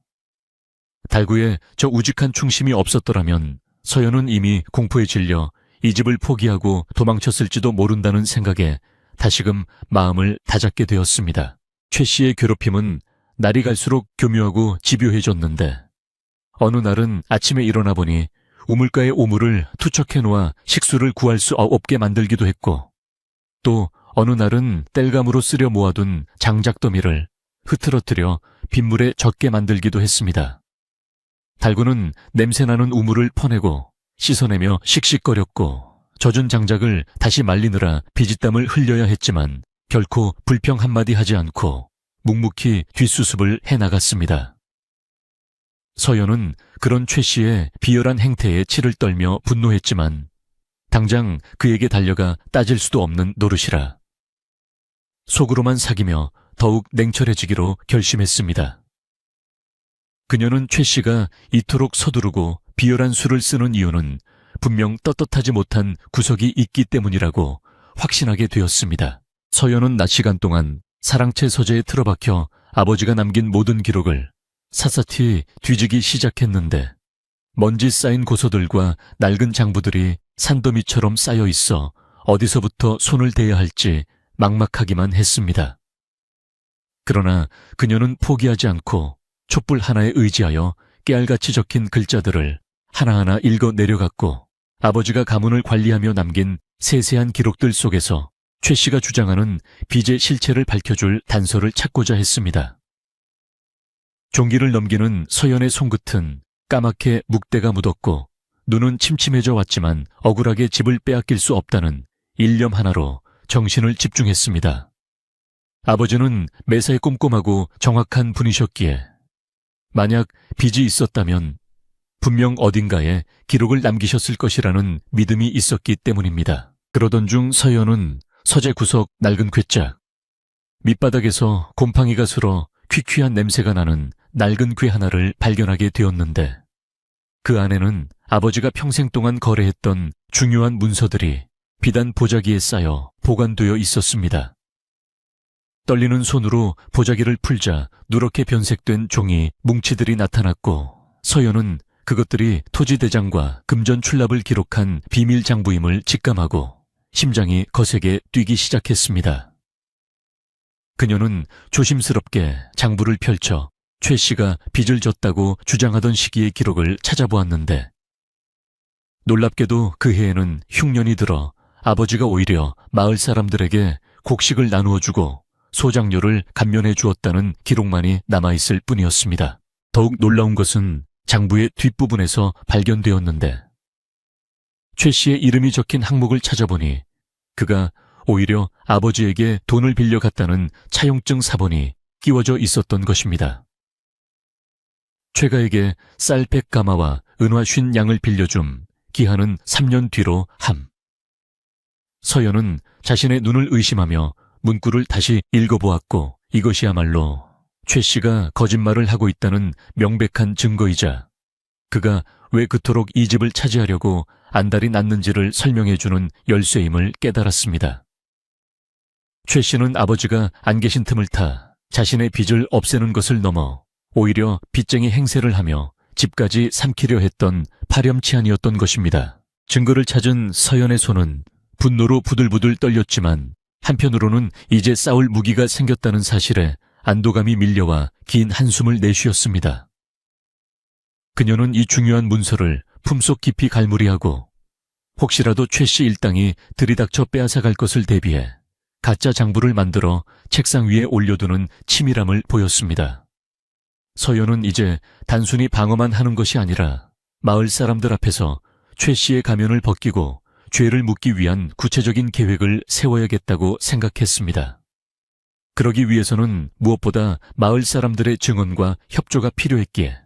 달구의 저 우직한 충심이 없었더라면 서연은 이미 공포에 질려 이 집을 포기하고 도망쳤을지도 모른다는 생각에 다시금 마음을 다잡게 되었습니다. 최 씨의 괴롭힘은 날이 갈수록 교묘하고 집요해졌는데 어느 날은 아침에 일어나 보니 우물가에 오물을 투척해 놓아 식수를 구할 수 없게 만들기도 했고 또 어느 날은 땔감으로 쓰려 모아둔 장작더미를 흐트러뜨려 빗물에 젖게 만들기도 했습니다. 달구는 냄새나는 우물을 퍼내고 씻어내며 씩씩거렸고 젖은 장작을 다시 말리느라 비지땀을 흘려야 했지만 결코 불평 한마디 하지 않고 묵묵히 뒷수습을 해나갔습니다. 서연은 그런 최 씨의 비열한 행태에 치를 떨며 분노했지만 당장 그에게 달려가 따질 수도 없는 노릇이라 속으로만 사귀며 더욱 냉철해지기로 결심했습니다. 그녀는 최 씨가 이토록 서두르고 비열한 수를 쓰는 이유는 분명 떳떳하지 못한 구석이 있기 때문이라고 확신하게 되었습니다. 서연은 낮 시간 동안 사랑채 서재에 틀어박혀 아버지가 남긴 모든 기록을 샅샅이 뒤지기 시작했는데 먼지 쌓인 고서들과 낡은 장부들이 산더미처럼 쌓여 있어 어디서부터 손을 대야 할지 막막하기만 했습니다. 그러나 그녀는 포기하지 않고 촛불 하나에 의지하여 깨알같이 적힌 글자들을 하나하나 읽어 내려갔고 아버지가 가문을 관리하며 남긴 세세한 기록들 속에서 최 씨가 주장하는 빚의 실체를 밝혀줄 단서를 찾고자 했습니다. 종기를 넘기는 서연의 손끝은 까맣게 묵대가 묻었고 눈은 침침해져 왔지만 억울하게 집을 빼앗길 수 없다는 일념 하나로 정신을 집중했습니다. 아버지는 매사에 꼼꼼하고 정확한 분이셨기에 만약 빚이 있었다면 분명 어딘가에 기록을 남기셨을 것이라는 믿음이 있었기 때문입니다. 그러던 중 서연은 서재 구석 낡은 궤짝, 밑바닥에서 곰팡이가 슬어 퀴퀴한 냄새가 나는 낡은 궤 하나를 발견하게 되었는데 그 안에는 아버지가 평생 동안 거래했던 중요한 문서들이 비단 보자기에 쌓여 보관되어 있었습니다. 떨리는 손으로 보자기를 풀자 누렇게 변색된 종이 뭉치들이 나타났고 서연은 그것들이 토지대장과 금전 출납을 기록한 비밀 장부임을 직감하고 심장이 거세게 뛰기 시작했습니다. 그녀는 조심스럽게 장부를 펼쳐 최 씨가 빚을 졌다고 주장하던 시기의 기록을 찾아보았는데 놀랍게도 그 해에는 흉년이 들어 아버지가 오히려 마을 사람들에게 곡식을 나누어 주고 소장료를 감면해 주었다는 기록만이 남아있을 뿐이었습니다. 더욱 놀라운 것은 장부의 뒷부분에서 발견되었는데 최 씨의 이름이 적힌 항목을 찾아보니 그가 오히려 아버지에게 돈을 빌려갔다는 차용증 사본이 끼워져 있었던 것입니다. 최가에게 쌀 100가마와 은화 50양을 빌려줌 기한은 3년 뒤로 함. 서연은 자신의 눈을 의심하며 문구를 다시 읽어보았고 이것이야말로 최 씨가 거짓말을 하고 있다는 명백한 증거이자 그가 왜 그토록 이 집을 차지하려고 안달이 났는지를 설명해주는 열쇠임을 깨달았습니다. 최 씨는 아버지가 안 계신 틈을 타 자신의 빚을 없애는 것을 넘어 오히려 빚쟁이 행세를 하며 집까지 삼키려 했던 파렴치한이었던 것입니다. 증거를 찾은 서연의 손은 분노로 부들부들 떨렸지만 한편으로는 이제 싸울 무기가 생겼다는 사실에 안도감이 밀려와 긴 한숨을 내쉬었습니다. 그녀는 이 중요한 문서를 품속 깊이 갈무리하고 혹시라도 최 씨 일당이 들이닥쳐 빼앗아갈 것을 대비해 가짜 장부를 만들어 책상 위에 올려두는 치밀함을 보였습니다. 서연은 이제 단순히 방어만 하는 것이 아니라 마을 사람들 앞에서 최 씨의 가면을 벗기고 죄를 묻기 위한 구체적인 계획을 세워야겠다고 생각했습니다. 그러기 위해서는 무엇보다 마을 사람들의 증언과 협조가 필요했기에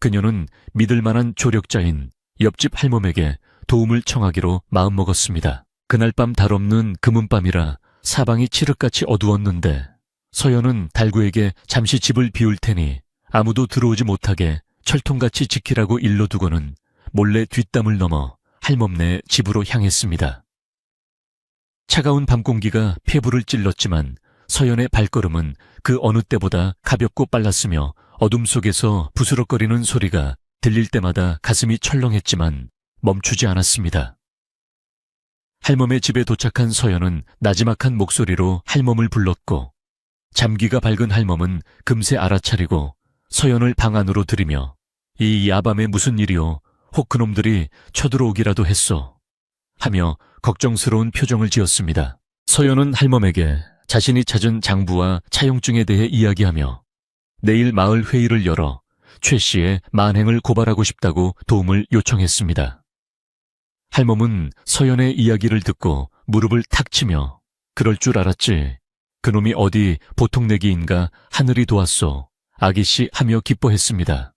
그녀는 믿을 만한 조력자인 옆집 할멈에게 도움을 청하기로 마음먹었습니다. 그날 밤 달 없는 금은밤이라 사방이 칠흑같이 어두웠는데 서연은 달구에게 잠시 집을 비울 테니 아무도 들어오지 못하게 철통같이 지키라고 일러두고는 몰래 뒷담을 넘어 할멈네 집으로 향했습니다. 차가운 밤 공기가 폐부를 찔렀지만 서연의 발걸음은 그 어느 때보다 가볍고 빨랐으며 어둠 속에서 부스럭거리는 소리가 들릴 때마다 가슴이 철렁했지만 멈추지 않았습니다. 할멈의 집에 도착한 서연은 나지막한 목소리로 할멈을 불렀고 잠귀가 밝은 할멈은 금세 알아차리고 서연을 방 안으로 들이며 이 야밤에 무슨 일이오? 혹 그놈들이 쳐들어오기라도 했소? 하며 걱정스러운 표정을 지었습니다. 서연은 할멈에게 자신이 찾은 장부와 차용증에 대해 이야기하며 내일 마을 회의를 열어 최 씨의 만행을 고발하고 싶다고 도움을 요청했습니다. 할멈은 서연의 이야기를 듣고 무릎을 탁 치며 그럴 줄 알았지. 그놈이 어디 보통 내기인가 하늘이 도왔소. 아기씨 하며 기뻐했습니다.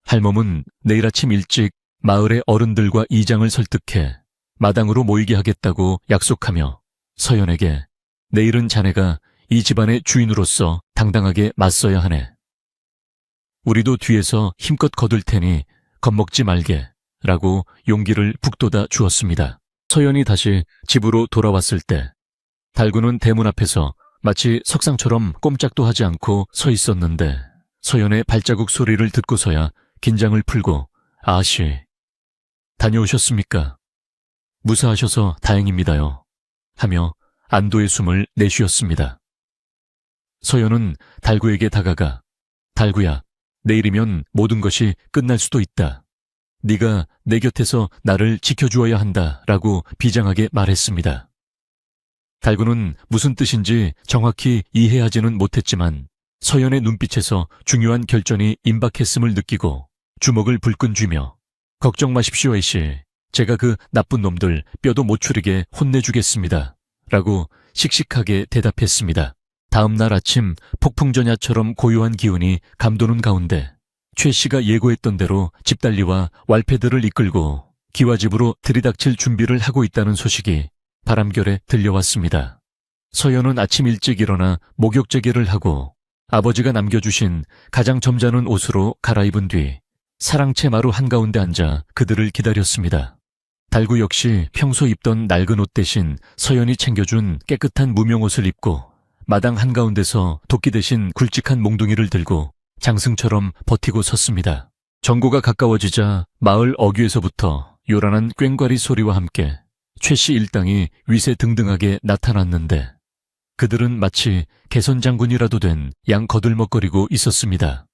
할멈은 내일 아침 일찍 마을의 어른들과 이장을 설득해 마당으로 모이게 하겠다고 약속하며 서연에게 내일은 자네가 이 집안의 주인으로서 당당하게 맞서야 하네. 우리도 뒤에서 힘껏 거둘 테니 겁먹지 말게 라고 용기를 북돋아 주었습니다. 서연이 다시 집으로 돌아왔을 때 달구는 대문 앞에서 마치 석상처럼 꼼짝도 하지 않고 서 있었는데 서연의 발자국 소리를 듣고서야 긴장을 풀고 아씨, 다녀오셨습니까? 무사하셔서 다행입니다요. 하며 안도의 숨을 내쉬었습니다. 서연은 달구에게 다가가 달구야, 내일이면 모든 것이 끝날 수도 있다. 네가 내 곁에서 나를 지켜주어야 한다 라고 비장하게 말했습니다. 달구는 무슨 뜻인지 정확히 이해하지는 못했지만 서연의 눈빛에서 중요한 결전이 임박했음을 느끼고 주먹을 불끈 쥐며 걱정 마십시오 애씨. 제가 그 나쁜 놈들 뼈도 못 추리게 혼내주겠습니다. 라고 씩씩하게 대답했습니다. 다음 날 아침 폭풍전야처럼 고요한 기운이 감도는 가운데 최 씨가 예고했던 대로 집달리와 왈패들을 이끌고 기와집으로 들이닥칠 준비를 하고 있다는 소식이 바람결에 들려왔습니다. 서연은 아침 일찍 일어나 목욕제기를 하고 아버지가 남겨주신 가장 점잖은 옷으로 갈아입은 뒤 사랑채 마루 한가운데 앉아 그들을 기다렸습니다. 달구 역시 평소 입던 낡은 옷 대신 서연이 챙겨준 깨끗한 무명옷을 입고 마당 한가운데서 도끼 대신 굵직한 몽둥이를 들고 장승처럼 버티고 섰습니다. 정고가 가까워지자 마을 어귀에서부터 요란한 꽹과리 소리와 함께 최 씨 일당이 위세등등하게 나타났는데 그들은 마치 개선장군이라도 된 양 거들먹거리고 있었습니다.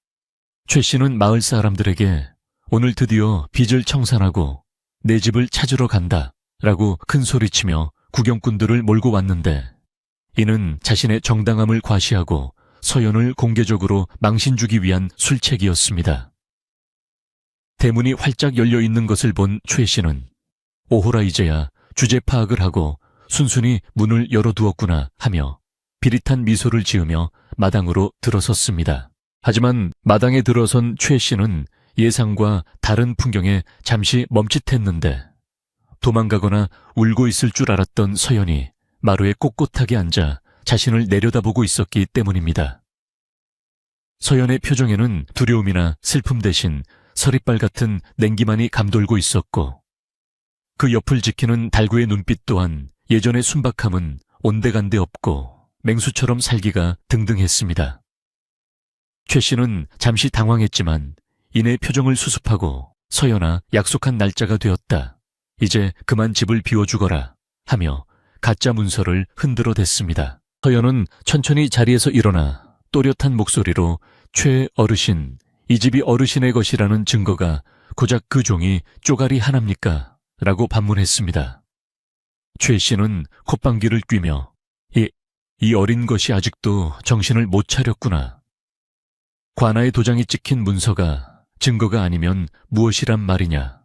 최 씨는 마을 사람들에게 오늘 드디어 빚을 청산하고 내 집을 찾으러 간다 라고 큰 소리치며 구경꾼들을 몰고 왔는데 이는 자신의 정당함을 과시하고 서연을 공개적으로 망신주기 위한 술책이었습니다. 대문이 활짝 열려있는 것을 본 최 씨는 오호라 이제야 주제 파악을 하고 순순히 문을 열어두었구나 하며 비릿한 미소를 지으며 마당으로 들어섰습니다. 하지만 마당에 들어선 최 씨는 예상과 다른 풍경에 잠시 멈칫했는데 도망가거나 울고 있을 줄 알았던 서연이 마루에 꼿꼿하게 앉아 자신을 내려다보고 있었기 때문입니다. 서연의 표정에는 두려움이나 슬픔 대신 서리빨 같은 냉기만이 감돌고 있었고 그 옆을 지키는 달구의 눈빛 또한 예전의 순박함은 온데간데 없고 맹수처럼 살기가 등등했습니다. 최 씨는 잠시 당황했지만 이내 표정을 수습하고 서연아 약속한 날짜가 되었다. 이제 그만 집을 비워주거라 하며 가짜 문서를 흔들어 댔습니다. 서연은 천천히 자리에서 일어나 또렷한 목소리로 최 어르신, 이 집이 어르신의 것이라는 증거가 고작 그 종이 쪼가리 하나입니까? 라고 반문했습니다. 최 씨는 콧방귀를 뀌며 이 어린 것이 아직도 정신을 못 차렸구나. 관아의 도장이 찍힌 문서가 증거가 아니면 무엇이란 말이냐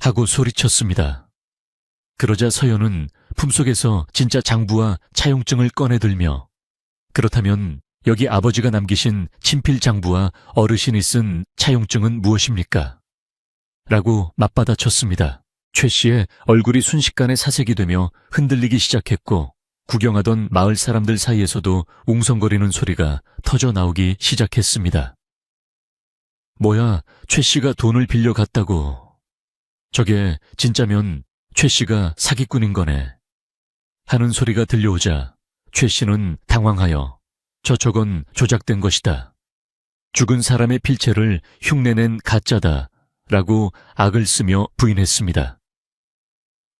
하고 소리쳤습니다. 그러자 서연은 품속에서 진짜 장부와 차용증을 꺼내들며 그렇다면 여기 아버지가 남기신 친필 장부와 어르신이 쓴 차용증은 무엇입니까? 라고 맞받아쳤습니다. 최 씨의 얼굴이 순식간에 사색이 되며 흔들리기 시작했고 구경하던 마을 사람들 사이에서도 웅성거리는 소리가 터져 나오기 시작했습니다. 뭐야, 최 씨가 돈을 빌려갔다고. 저게 진짜면 최 씨가 사기꾼인 거네. 하는 소리가 들려오자 최 씨는 당황하여 저건 조작된 것이다. 죽은 사람의 필체를 흉내낸 가짜다 라고 악을 쓰며 부인했습니다.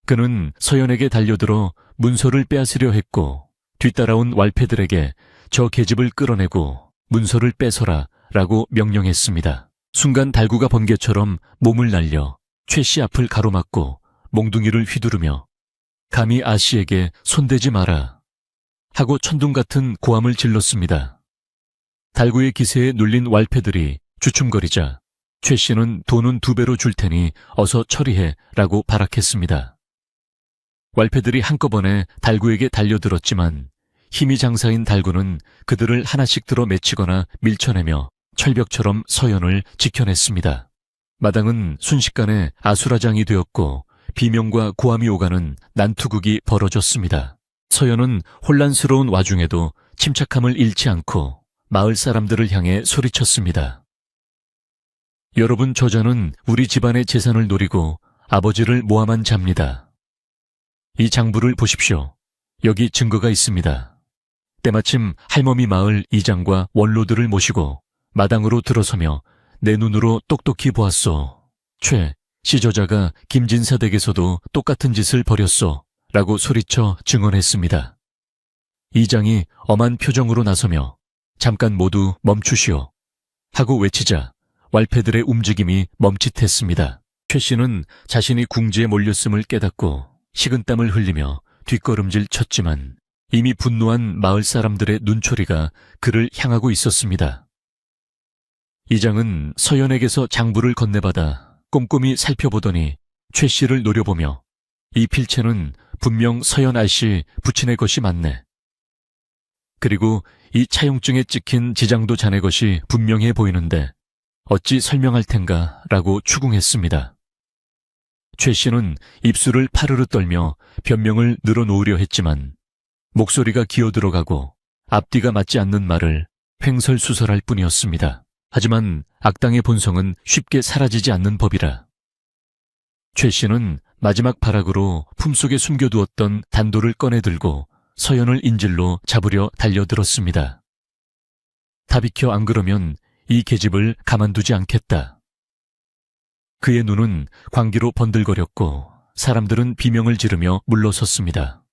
그는 서연에게 달려들어 문서를 빼앗으려 했고 뒤따라온 왈패들에게 저 계집을 끌어내고 문서를 뺏어라 라고 명령했습니다. 순간 달구가 번개처럼 몸을 날려 최 씨 앞을 가로막고 몽둥이를 휘두르며 감히 아씨에게 손대지 마라 하고 천둥 같은 고함을 질렀습니다. 달구의 기세에 눌린 왈패들이 주춤거리자 최 씨는 돈은 2배로 줄 테니 어서 처리해 라고 발악했습니다. 왈패들이 한꺼번에 달구에게 달려들었지만 힘이 장사인 달구는 그들을 하나씩 들어 맺히거나 밀쳐내며 철벽처럼 서연을 지켜냈습니다. 마당은 순식간에 아수라장이 되었고 비명과 고함이 오가는 난투극이 벌어졌습니다. 서연은 혼란스러운 와중에도 침착함을 잃지 않고 마을 사람들을 향해 소리쳤습니다. 여러분, 저자는 우리 집안의 재산을 노리고 아버지를 모함한 자입니다. 이 장부를 보십시오. 여기 증거가 있습니다. 때마침 할머니 마을 이장과 원로들을 모시고 마당으로 들어서며 내 눈으로 똑똑히 보았소. 최 씨 저자가 김진사 댁에서도 똑같은 짓을 벌였소 라고 소리쳐 증언했습니다. 이장이 엄한 표정으로 나서며 잠깐 모두 멈추시오 하고 외치자 왈패들의 움직임이 멈칫했습니다. 최 씨는 자신이 궁지에 몰렸음을 깨닫고 식은땀을 흘리며 뒷걸음질 쳤지만 이미 분노한 마을 사람들의 눈초리가 그를 향하고 있었습니다. 이장은 서연에게서 장부를 건네받아 꼼꼼히 살펴보더니 최 씨를 노려보며 이 필체는 분명 서연 아씨 부친의 것이 맞네. 그리고 이 차용증에 찍힌 지장도 자네 것이 분명해 보이는데 어찌 설명할 텐가 라고 추궁했습니다. 최 씨는 입술을 파르르 떨며 변명을 늘어놓으려 했지만 목소리가 기어들어가고 앞뒤가 맞지 않는 말을 횡설수설할 뿐이었습니다. 하지만 악당의 본성은 쉽게 사라지지 않는 법이라. 최 씨는 마지막 발악으로 품속에 숨겨두었던 단도를 꺼내들고 서연을 인질로 잡으려 달려들었습니다. 다 비켜, 안 그러면 이 계집을 가만두지 않겠다. 그의 눈은 광기로 번들거렸고 사람들은 비명을 지르며 물러섰습니다.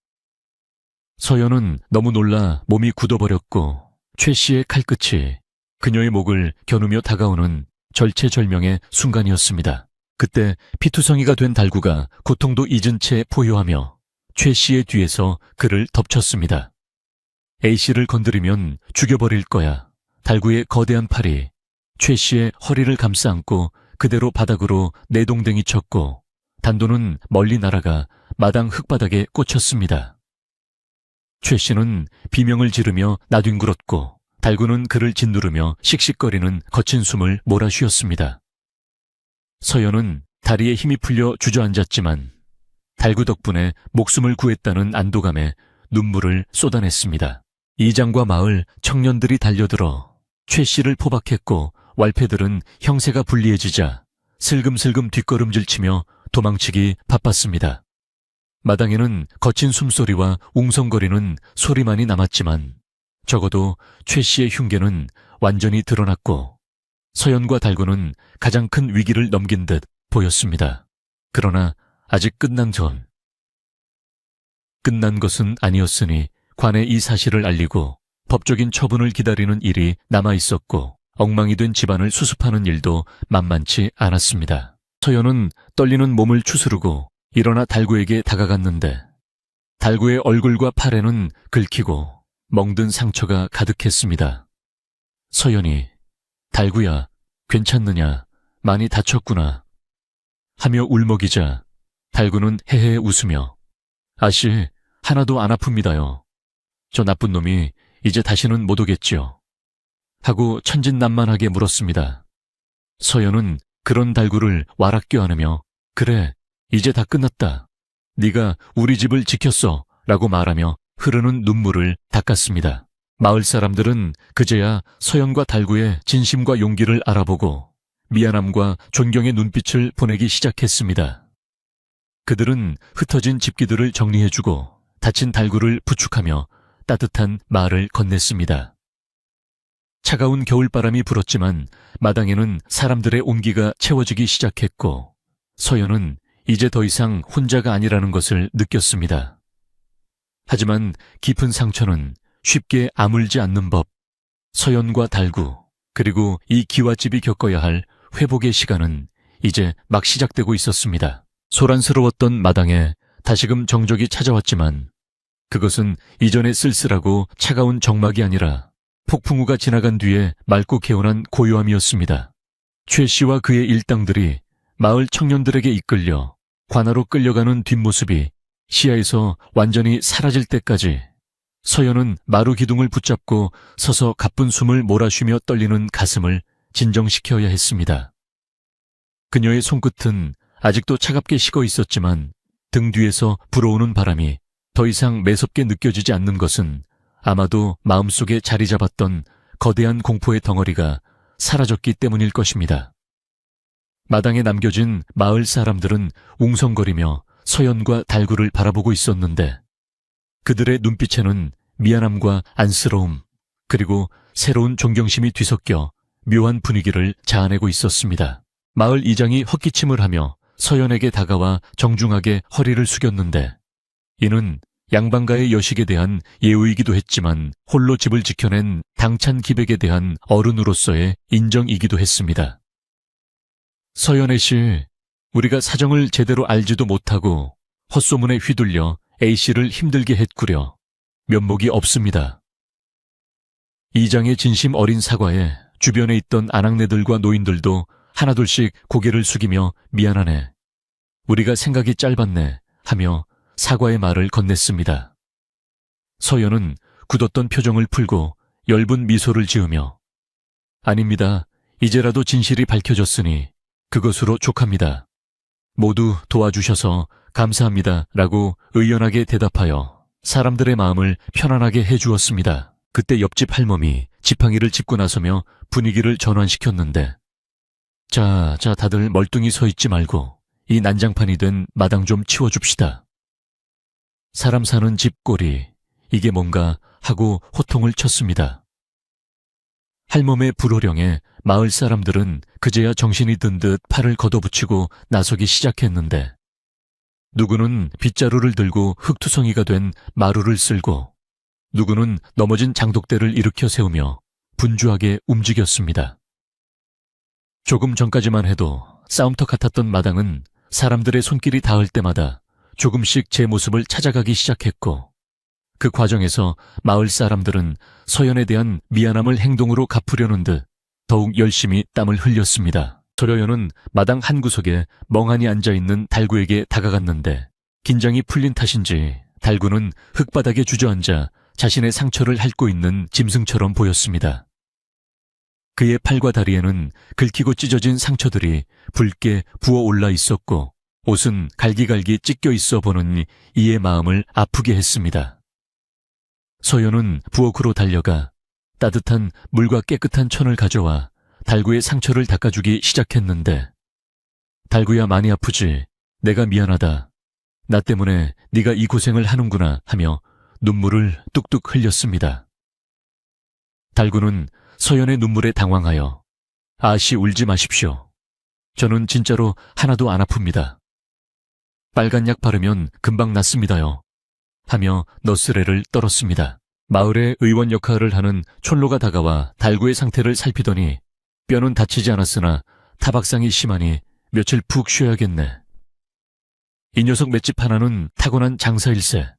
서연은 너무 놀라 몸이 굳어버렸고 최 씨의 칼끝이 그녀의 목을 겨누며 다가오는 절체절명의 순간이었습니다. 그때 피투성이가 된 달구가 고통도 잊은 채 포효하며 최 씨의 뒤에서 그를 덮쳤습니다. A씨를 건드리면 죽여버릴 거야. 달구의 거대한 팔이 최 씨의 허리를 감싸 안고 그대로 바닥으로 내동댕이 쳤고 단도는 멀리 날아가 마당 흙바닥에 꽂혔습니다. 최 씨는 비명을 지르며 나뒹굴었고 달구는 그를 짓누르며 씩씩거리는 거친 숨을 몰아쉬었습니다. 서연은 다리에 힘이 풀려 주저앉았지만 달구 덕분에 목숨을 구했다는 안도감에 눈물을 쏟아냈습니다. 이장과 마을 청년들이 달려들어 최 씨를 포박했고 왈패들은 형세가 불리해지자 슬금슬금 뒷걸음질치며 도망치기 바빴습니다. 마당에는 거친 숨소리와 웅성거리는 소리만이 남았지만 적어도 최 씨의 흉계는 완전히 드러났고 서연과 달구는 가장 큰 위기를 넘긴 듯 보였습니다. 그러나 아직 끝난 것은 아니었으니 관에 이 사실을 알리고 법적인 처분을 기다리는 일이 남아있었고 엉망이 된 집안을 수습하는 일도 만만치 않았습니다. 서연은 떨리는 몸을 추스르고 일어나 달구에게 다가갔는데 달구의 얼굴과 팔에는 긁히고 멍든 상처가 가득했습니다. 서연이 달구야, 괜찮느냐, 많이 다쳤구나 하며 울먹이자 달구는 헤헤 웃으며 아씨, 하나도 안 아픕니다요. 저 나쁜 놈이 이제 다시는 못 오겠지요 하고 천진난만하게 물었습니다. 서연은 그런 달구를 와락 껴안으며 그래, 이제 다 끝났다. 네가 우리 집을 지켰어 라고 말하며 흐르는 눈물을 닦았습니다. 마을 사람들은 그제야 서연과 달구의 진심과 용기를 알아보고 미안함과 존경의 눈빛을 보내기 시작했습니다. 그들은 흩어진 집기들을 정리해주고 다친 달구를 부축하며 따뜻한 말을 건넸습니다. 차가운 겨울바람이 불었지만 마당에는 사람들의 온기가 채워지기 시작했고 서연은 이제 더 이상 혼자가 아니라는 것을 느꼈습니다. 하지만 깊은 상처는 쉽게 아물지 않는 법, 서연과 달구, 그리고 이 기와집이 겪어야 할 회복의 시간은 이제 막 시작되고 있었습니다. 소란스러웠던 마당에 다시금 정적이 찾아왔지만 그것은 이전의 쓸쓸하고 차가운 적막이 아니라 폭풍우가 지나간 뒤에 맑고 개운한 고요함이었습니다. 최 씨와 그의 일당들이 마을 청년들에게 이끌려 관하로 끌려가는 뒷모습이 시야에서 완전히 사라질 때까지 서연은 마루 기둥을 붙잡고 서서 가쁜 숨을 몰아쉬며 떨리는 가슴을 진정시켜야 했습니다. 그녀의 손끝은 아직도 차갑게 식어 있었지만 등 뒤에서 불어오는 바람이 더 이상 매섭게 느껴지지 않는 것은 아마도 마음속에 자리 잡았던 거대한 공포의 덩어리가 사라졌기 때문일 것입니다. 마당에 남겨진 마을 사람들은 웅성거리며 서연과 달구를 바라보고 있었는데 그들의 눈빛에는 미안함과 안쓰러움 그리고 새로운 존경심이 뒤섞여 묘한 분위기를 자아내고 있었습니다. 마을 이장이 헛기침을 하며 서연에게 다가와 정중하게 허리를 숙였는데 이는 양반가의 여식에 대한 예우이기도 했지만 홀로 집을 지켜낸 당찬 기백에 대한 어른으로서의 인정이기도 했습니다. 서연애 씨, 우리가 사정을 제대로 알지도 못하고 헛소문에 휘둘려 A씨를 힘들게 했구려. 면목이 없습니다. 이장의 진심 어린 사과에 주변에 있던 아낙네들과 노인들도 하나둘씩 고개를 숙이며 미안하네. 우리가 생각이 짧았네 하며 사과의 말을 건넸습니다. 서연은 굳었던 표정을 풀고 엷은 미소를 지으며 아닙니다. 이제라도 진실이 밝혀졌으니 그것으로 족합니다. 모두 도와주셔서 감사합니다 라고 의연하게 대답하여 사람들의 마음을 편안하게 해주었습니다. 그때 옆집 할멈이 지팡이를 짚고 나서며 분위기를 전환시켰는데 자, 다들 멀뚱히 서 있지 말고 이 난장판이 된 마당 좀 치워줍시다. 사람 사는 집 꼴이 이게 뭔가 하고 호통을 쳤습니다. 할멈의 불호령에 마을 사람들은 그제야 정신이 든 듯 팔을 걷어붙이고 나서기 시작했는데 누구는 빗자루를 들고 흙투성이가 된 마루를 쓸고 누구는 넘어진 장독대를 일으켜 세우며 분주하게 움직였습니다. 조금 전까지만 해도 싸움터 같았던 마당은 사람들의 손길이 닿을 때마다 조금씩 제 모습을 찾아가기 시작했고 그 과정에서 마을 사람들은 서연에 대한 미안함을 행동으로 갚으려는 듯 더욱 열심히 땀을 흘렸습니다. 소려연은 마당 한 구석에 멍하니 앉아있는 달구에게 다가갔는데 긴장이 풀린 탓인지 달구는 흙바닥에 주저앉아 자신의 상처를 핥고 있는 짐승처럼 보였습니다. 그의 팔과 다리에는 긁히고 찢어진 상처들이 붉게 부어올라 있었고 옷은 갈기갈기 찢겨 있어 보는 이의 마음을 아프게 했습니다. 서연은 부엌으로 달려가 따뜻한 물과 깨끗한 천을 가져와 달구의 상처를 닦아주기 시작했는데 달구야 많이 아프지? 내가 미안하다. 나 때문에 네가 이 고생을 하는구나 하며 눈물을 뚝뚝 흘렸습니다. 달구는 서연의 눈물에 당황하여 아씨 울지 마십시오. 저는 진짜로 하나도 안 아픕니다. 빨간 약 바르면 금방 낫습니다요. 하며 너스레를 떨었습니다. 마을의 의원 역할을 하는 촌로가 다가와 달구의 상태를 살피더니 뼈는 다치지 않았으나 타박상이 심하니 며칠 푹 쉬어야겠네. 이 녀석 맷집 하나는 타고난 장사일세.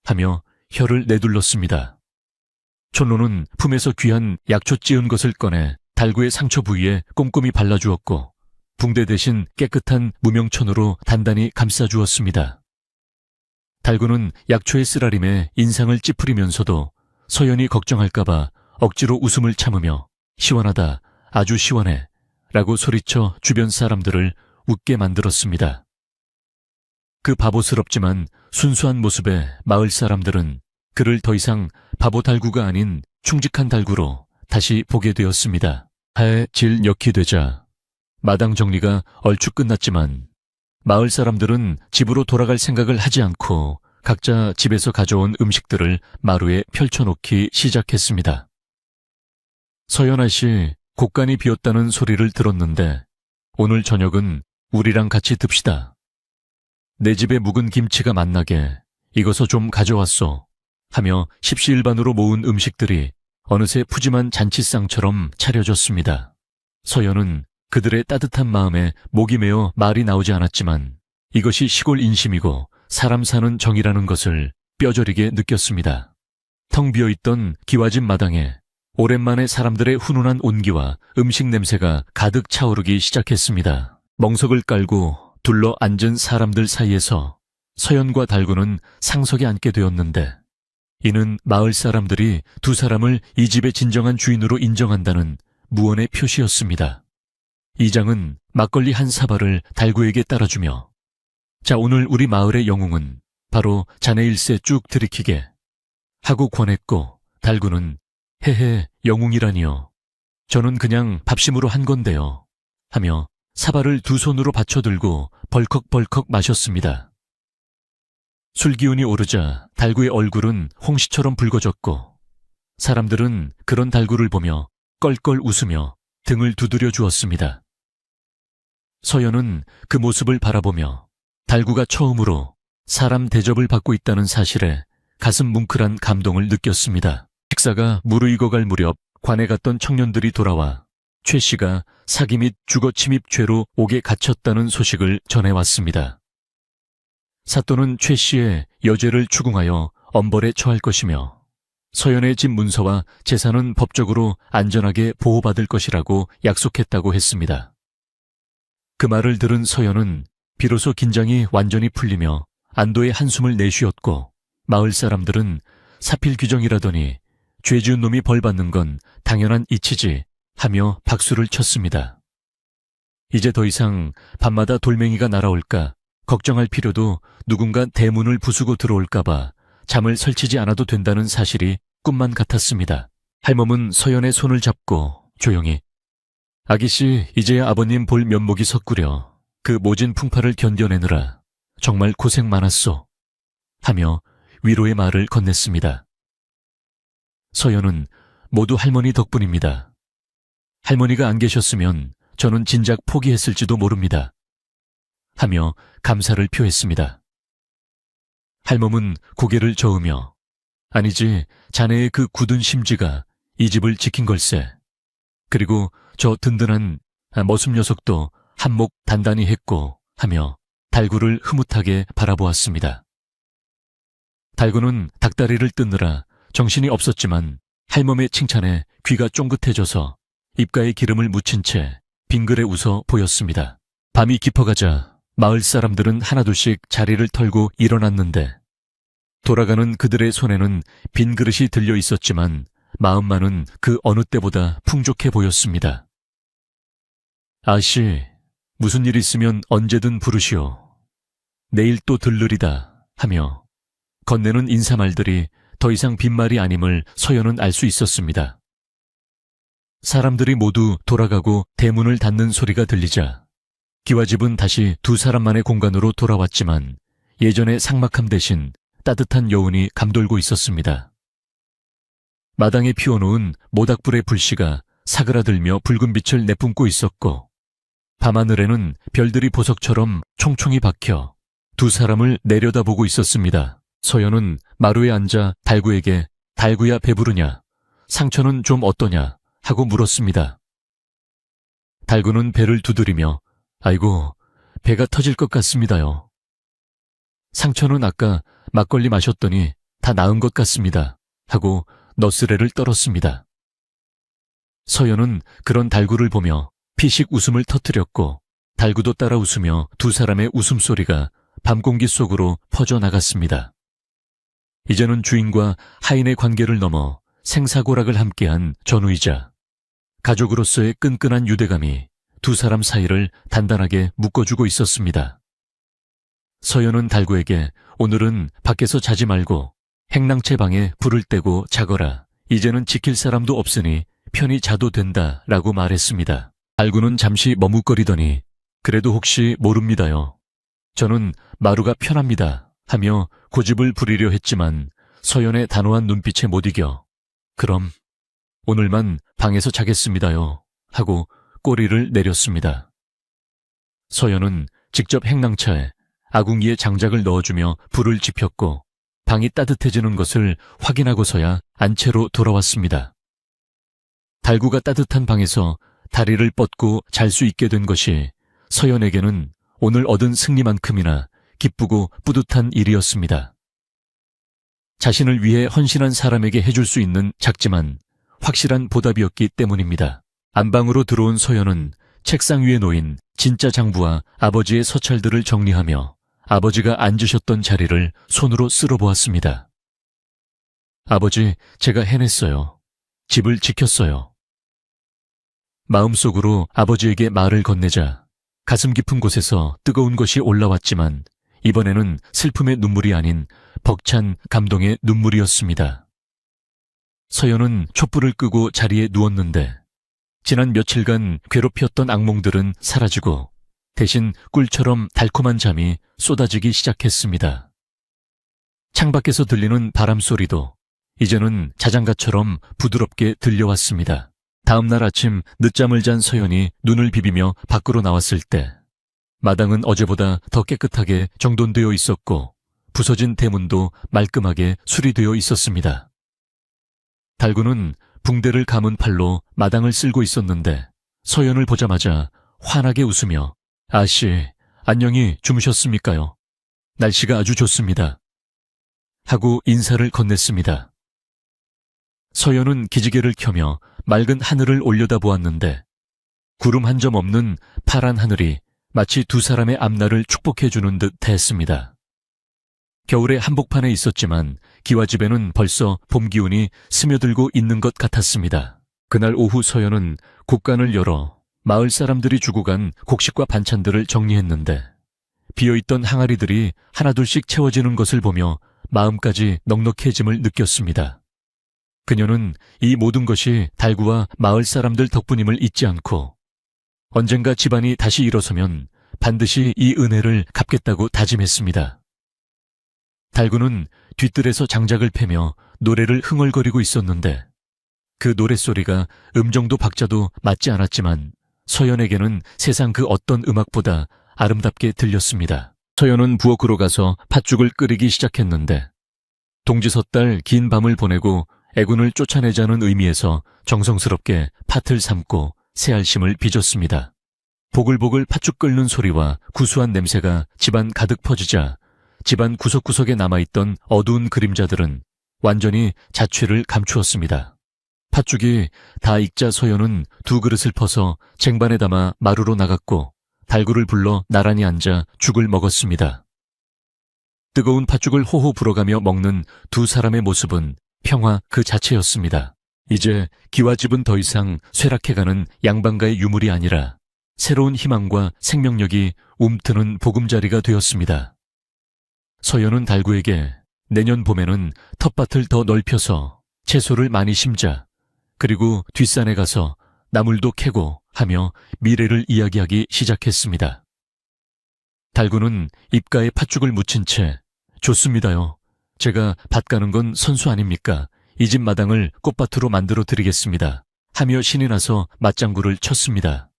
하며 혀를 내둘렀습니다. 촌로는 품에서 귀한 약초 찌은 것을 꺼내 달구의 상처 부위에 꼼꼼히 발라주었고 붕대 대신 깨끗한 무명천으로 단단히 감싸주었습니다. 달구는 약초의 쓰라림에 인상을 찌푸리면서도 서연이 걱정할까봐 억지로 웃음을 참으며 시원하다, 아주 시원해 라고 소리쳐 주변 사람들을 웃게 만들었습니다. 그 바보스럽지만 순수한 모습에 마을 사람들은 그를 더 이상 바보 달구가 아닌 충직한 달구로 다시 보게 되었습니다. 하에 질 녘이 되자 마당 정리가 얼추 끝났지만 마을 사람들은 집으로 돌아갈 생각을 하지 않고 각자 집에서 가져온 음식들을 마루에 펼쳐놓기 시작했습니다. 서연아 씨, 곡간이 비었다는 소리를 들었는데 오늘 저녁은 우리랑 같이 듭시다. 내 집에 묵은 김치가 맛나게 익어서 좀 가져왔소. 하며 십시일반으로 모은 음식들이 어느새 푸짐한 잔치상처럼 차려졌습니다. 서연은 그들의 따뜻한 마음에 목이 메어 말이 나오지 않았지만 이것이 시골 인심이고 사람 사는 정이라는 것을 뼈저리게 느꼈습니다. 텅 비어있던 기와집 마당에 오랜만에 사람들의 훈훈한 온기와 음식 냄새가 가득 차오르기 시작했습니다. 멍석을 깔고 둘러 앉은 사람들 사이에서 서연과 달구는 상석에 앉게 되었는데, 이는 마을 사람들이 두 사람을 이 집의 진정한 주인으로 인정한다는 무언의 표시였습니다. 이장은 막걸리 한 사발을 달구에게 따라주며, 자, 오늘 우리 마을의 영웅은 바로 자네 일세 쭉 들이키게 하고 권했고, 달구는 헤헤, 영웅이라니요. 저는 그냥 밥심으로 한 건데요 하며 사발을 두 손으로 받쳐들고 벌컥벌컥 마셨습니다. 술기운이 오르자 달구의 얼굴은 홍시처럼 붉어졌고, 사람들은 그런 달구를 보며 껄껄 웃으며 등을 두드려 주었습니다. 서연은 그 모습을 바라보며 달구가 처음으로 사람 대접을 받고 있다는 사실에 가슴 뭉클한 감동을 느꼈습니다. 식사가 무르익어갈 무렵 관에 갔던 청년들이 돌아와 최 씨가 사기 및 주거 침입죄로 옥에 갇혔다는 소식을 전해왔습니다. 사또는 최 씨의 여죄를 추궁하여 엄벌에 처할 것이며, 서연의 집 문서와 재산은 법적으로 안전하게 보호받을 것이라고 약속했다고 했습니다. 그 말을 들은 서연은 비로소 긴장이 완전히 풀리며 안도의 한숨을 내쉬었고, 마을 사람들은 사필 규정이라더니 죄 지은 놈이 벌 받는 건 당연한 이치지 하며 박수를 쳤습니다. 이제 더 이상 밤마다 돌멩이가 날아올까 걱정할 필요도, 누군가 대문을 부수고 들어올까봐 잠을 설치지 않아도 된다는 사실이 꿈만 같았습니다. 할멈은 서연의 손을 잡고 조용히, 아기씨, 이제야 아버님 볼 면목이 섰구려. 그 모진 풍파를 견뎌내느라 정말 고생 많았소 하며 위로의 말을 건넸습니다. 서연은 모두 할머니 덕분입니다. 할머니가 안 계셨으면 저는 진작 포기했을지도 모릅니다 하며 감사를 표했습니다. 할멈은 고개를 저으며, 아니지, 자네의 그 굳은 심지가 이 집을 지킨 걸세. 그리고 저 든든한 머슴 녀석도 한몫 단단히 했고 하며 달구를 흐뭇하게 바라보았습니다. 달구는 닭다리를 뜯느라 정신이 없었지만 할멈의 칭찬에 귀가 쫑긋해져서 입가에 기름을 묻힌 채 빙그레 웃어 보였습니다. 밤이 깊어가자 마을 사람들은 하나둘씩 자리를 털고 일어났는데, 돌아가는 그들의 손에는 빈 그릇이 들려 있었지만 마음만은 그 어느 때보다 풍족해 보였습니다. 아씨, 무슨 일 있으면 언제든 부르시오. 내일 또 들르리다 하며 건네는 인사말들이 더 이상 빈말이 아님을 서연은 알 수 있었습니다. 사람들이 모두 돌아가고 대문을 닫는 소리가 들리자 기와집은 다시 두 사람만의 공간으로 돌아왔지만 예전의 삭막함 대신 따뜻한 여운이 감돌고 있었습니다. 마당에 피워놓은 모닥불의 불씨가 사그라들며 붉은 빛을 내뿜고 있었고, 밤하늘에는 별들이 보석처럼 총총히 박혀 두 사람을 내려다보고 있었습니다. 서연은 마루에 앉아 달구에게 달구야 배부르냐, 상처는 좀 어떠냐 하고 물었습니다. 달구는 배를 두드리며 아이고, 배가 터질 것 같습니다요. 상처는 아까 막걸리 마셨더니 다 나은 것 같습니다 하고 너스레를 떨었습니다. 서연은 그런 달구를 보며 피식 웃음을 터뜨렸고, 달구도 따라 웃으며 두 사람의 웃음소리가 밤공기 속으로 퍼져나갔습니다. 이제는 주인과 하인의 관계를 넘어 생사고락을 함께한 전우이자 가족으로서의 끈끈한 유대감이 두 사람 사이를 단단하게 묶어주고 있었습니다. 서연은 달구에게 오늘은 밖에서 자지 말고 행랑채 방에 불을 떼고 자거라. 이제는 지킬 사람도 없으니 편히 자도 된다 라고 말했습니다. 달구는 잠시 머뭇거리더니 그래도 혹시 모릅니다요. 저는 마루가 편합니다 하며 고집을 부리려 했지만 서연의 단호한 눈빛에 못 이겨 그럼 오늘만 방에서 자겠습니다요 하고 꼬리를 내렸습니다. 서연은 직접 행랑차에 아궁이에 장작을 넣어주며 불을 지폈고 방이 따뜻해지는 것을 확인하고서야 안채로 돌아왔습니다. 달구가 따뜻한 방에서 다리를 뻗고 잘 수 있게 된 것이 서연에게는 오늘 얻은 승리만큼이나 기쁘고 뿌듯한 일이었습니다. 자신을 위해 헌신한 사람에게 해줄 수 있는 작지만 확실한 보답이었기 때문입니다. 안방으로 들어온 서연은 책상 위에 놓인 진짜 장부와 아버지의 서찰들을 정리하며 아버지가 앉으셨던 자리를 손으로 쓸어보았습니다. 아버지, 제가 해냈어요. 집을 지켰어요. 마음속으로 아버지에게 말을 건네자 가슴 깊은 곳에서 뜨거운 것이 올라왔지만 이번에는 슬픔의 눈물이 아닌 벅찬 감동의 눈물이었습니다. 서연은 촛불을 끄고 자리에 누웠는데 지난 며칠간 괴롭혔던 악몽들은 사라지고 대신 꿀처럼 달콤한 잠이 쏟아지기 시작했습니다. 창밖에서 들리는 바람 소리도 이제는 자장가처럼 부드럽게 들려왔습니다. 다음 날 아침 늦잠을 잔 서연이 눈을 비비며 밖으로 나왔을 때 마당은 어제보다 더 깨끗하게 정돈되어 있었고 부서진 대문도 말끔하게 수리되어 있었습니다. 달구는 붕대를 감은 팔로 마당을 쓸고 있었는데 서연을 보자마자 환하게 웃으며 아씨, 안녕히 주무셨습니까요? 날씨가 아주 좋습니다. 하고 인사를 건넸습니다. 서연은 기지개를 켜며 맑은 하늘을 올려다보았는데 구름 한 점 없는 파란 하늘이 마치 두 사람의 앞날을 축복해주는 듯 했습니다. 겨울에 한복판에 있었지만 기와집에는 벌써 봄 기운이 스며들고 있는 것 같았습니다. 그날 오후 서연은 곡간을 열어 마을 사람들이 주고 간 곡식과 반찬들을 정리했는데 비어있던 항아리들이 하나둘씩 채워지는 것을 보며 마음까지 넉넉해짐을 느꼈습니다. 그녀는 이 모든 것이 달구와 마을 사람들 덕분임을 잊지 않고 언젠가 집안이 다시 일어서면 반드시 이 은혜를 갚겠다고 다짐했습니다. 달구는 뒤뜰에서 장작을 패며 노래를 흥얼거리고 있었는데 그 노랫소리가 음정도 박자도 맞지 않았지만 서연에게는 세상 그 어떤 음악보다 아름답게 들렸습니다. 서연은 부엌으로 가서 팥죽을 끓이기 시작했는데 동지섣달 긴 밤을 보내고 애군을 쫓아내자는 의미에서 정성스럽게 팥을 삶고 새알심을 빚었습니다. 보글보글 팥죽 끓는 소리와 구수한 냄새가 집안 가득 퍼지자 집안 구석구석에 남아있던 어두운 그림자들은 완전히 자취를 감추었습니다. 팥죽이 다 익자 서연은 두 그릇을 퍼서 쟁반에 담아 마루로 나갔고 달구를 불러 나란히 앉아 죽을 먹었습니다. 뜨거운 팥죽을 호호 불어가며 먹는 두 사람의 모습은 평화 그 자체였습니다. 이제 기와집은 더 이상 쇠락해가는 양반가의 유물이 아니라 새로운 희망과 생명력이 움트는 보금자리가 되었습니다. 서연은 달구에게 내년 봄에는 텃밭을 더 넓혀서 채소를 많이 심자, 그리고 뒷산에 가서 나물도 캐고 하며 미래를 이야기하기 시작했습니다. 달구는 입가에 팥죽을 묻힌 채 좋습니다요. 제가 밭 가는 건 선수 아닙니까? 이 집 마당을 꽃밭으로 만들어 드리겠습니다. 하며 신이 나서 맞장구를 쳤습니다.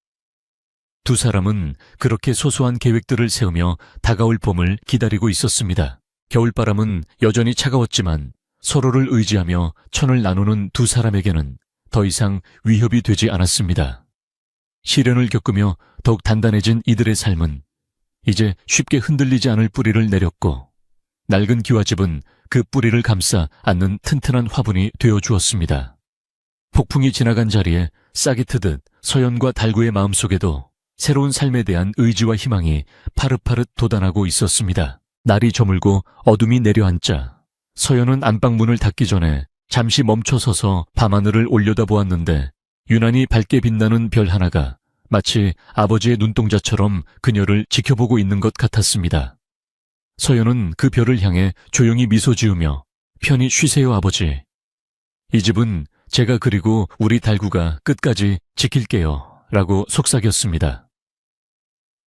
두 사람은 그렇게 소소한 계획들을 세우며 다가올 봄을 기다리고 있었습니다. 겨울바람은 여전히 차가웠지만 서로를 의지하며 천을 나누는 두 사람에게는 더 이상 위협이 되지 않았습니다. 시련을 겪으며 더욱 단단해진 이들의 삶은 이제 쉽게 흔들리지 않을 뿌리를 내렸고 낡은 기와집은 그 뿌리를 감싸 안는 튼튼한 화분이 되어 주었습니다. 폭풍이 지나간 자리에 싹이 트듯 서연과 달구의 마음속에도 새로운 삶에 대한 의지와 희망이 파릇파릇 돋아나고 있었습니다. 날이 저물고 어둠이 내려앉자 서연은 안방문을 닫기 전에 잠시 멈춰서서 밤하늘을 올려다보았는데 유난히 밝게 빛나는 별 하나가 마치 아버지의 눈동자처럼 그녀를 지켜보고 있는 것 같았습니다. 서연은 그 별을 향해 조용히 미소 지으며 편히 쉬세요 아버지. 이 집은 제가 그리고 우리 달구가 끝까지 지킬게요 라고 속삭였습니다.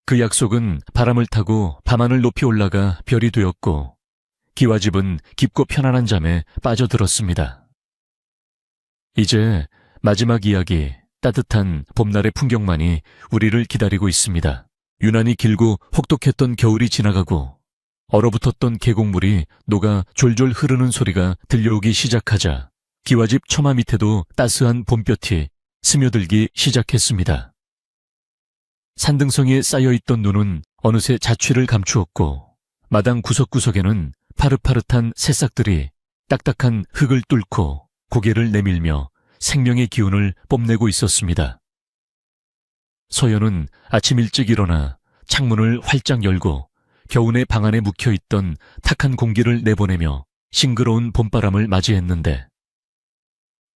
그 약속은 바람을 타고 밤하늘 높이 올라가 별이 되었고 기와집은 깊고 편안한 잠에 빠져들었습니다. 이제 마지막 이야기, 따뜻한 봄날의 풍경만이 우리를 기다리고 있습니다. 유난히 길고 혹독했던 겨울이 지나가고 얼어붙었던 계곡물이 녹아 졸졸 흐르는 소리가 들려오기 시작하자 기와집 처마 밑에도 따스한 봄볕이 스며들기 시작했습니다. 산등성이에 쌓여있던 눈은 어느새 자취를 감추었고 마당 구석구석에는 파릇파릇한 새싹들이 딱딱한 흙을 뚫고 고개를 내밀며 생명의 기운을 뽐내고 있었습니다. 서연은 아침 일찍 일어나 창문을 활짝 열고 겨우내 방 안에 묵혀있던 탁한 공기를 내보내며 싱그러운 봄바람을 맞이했는데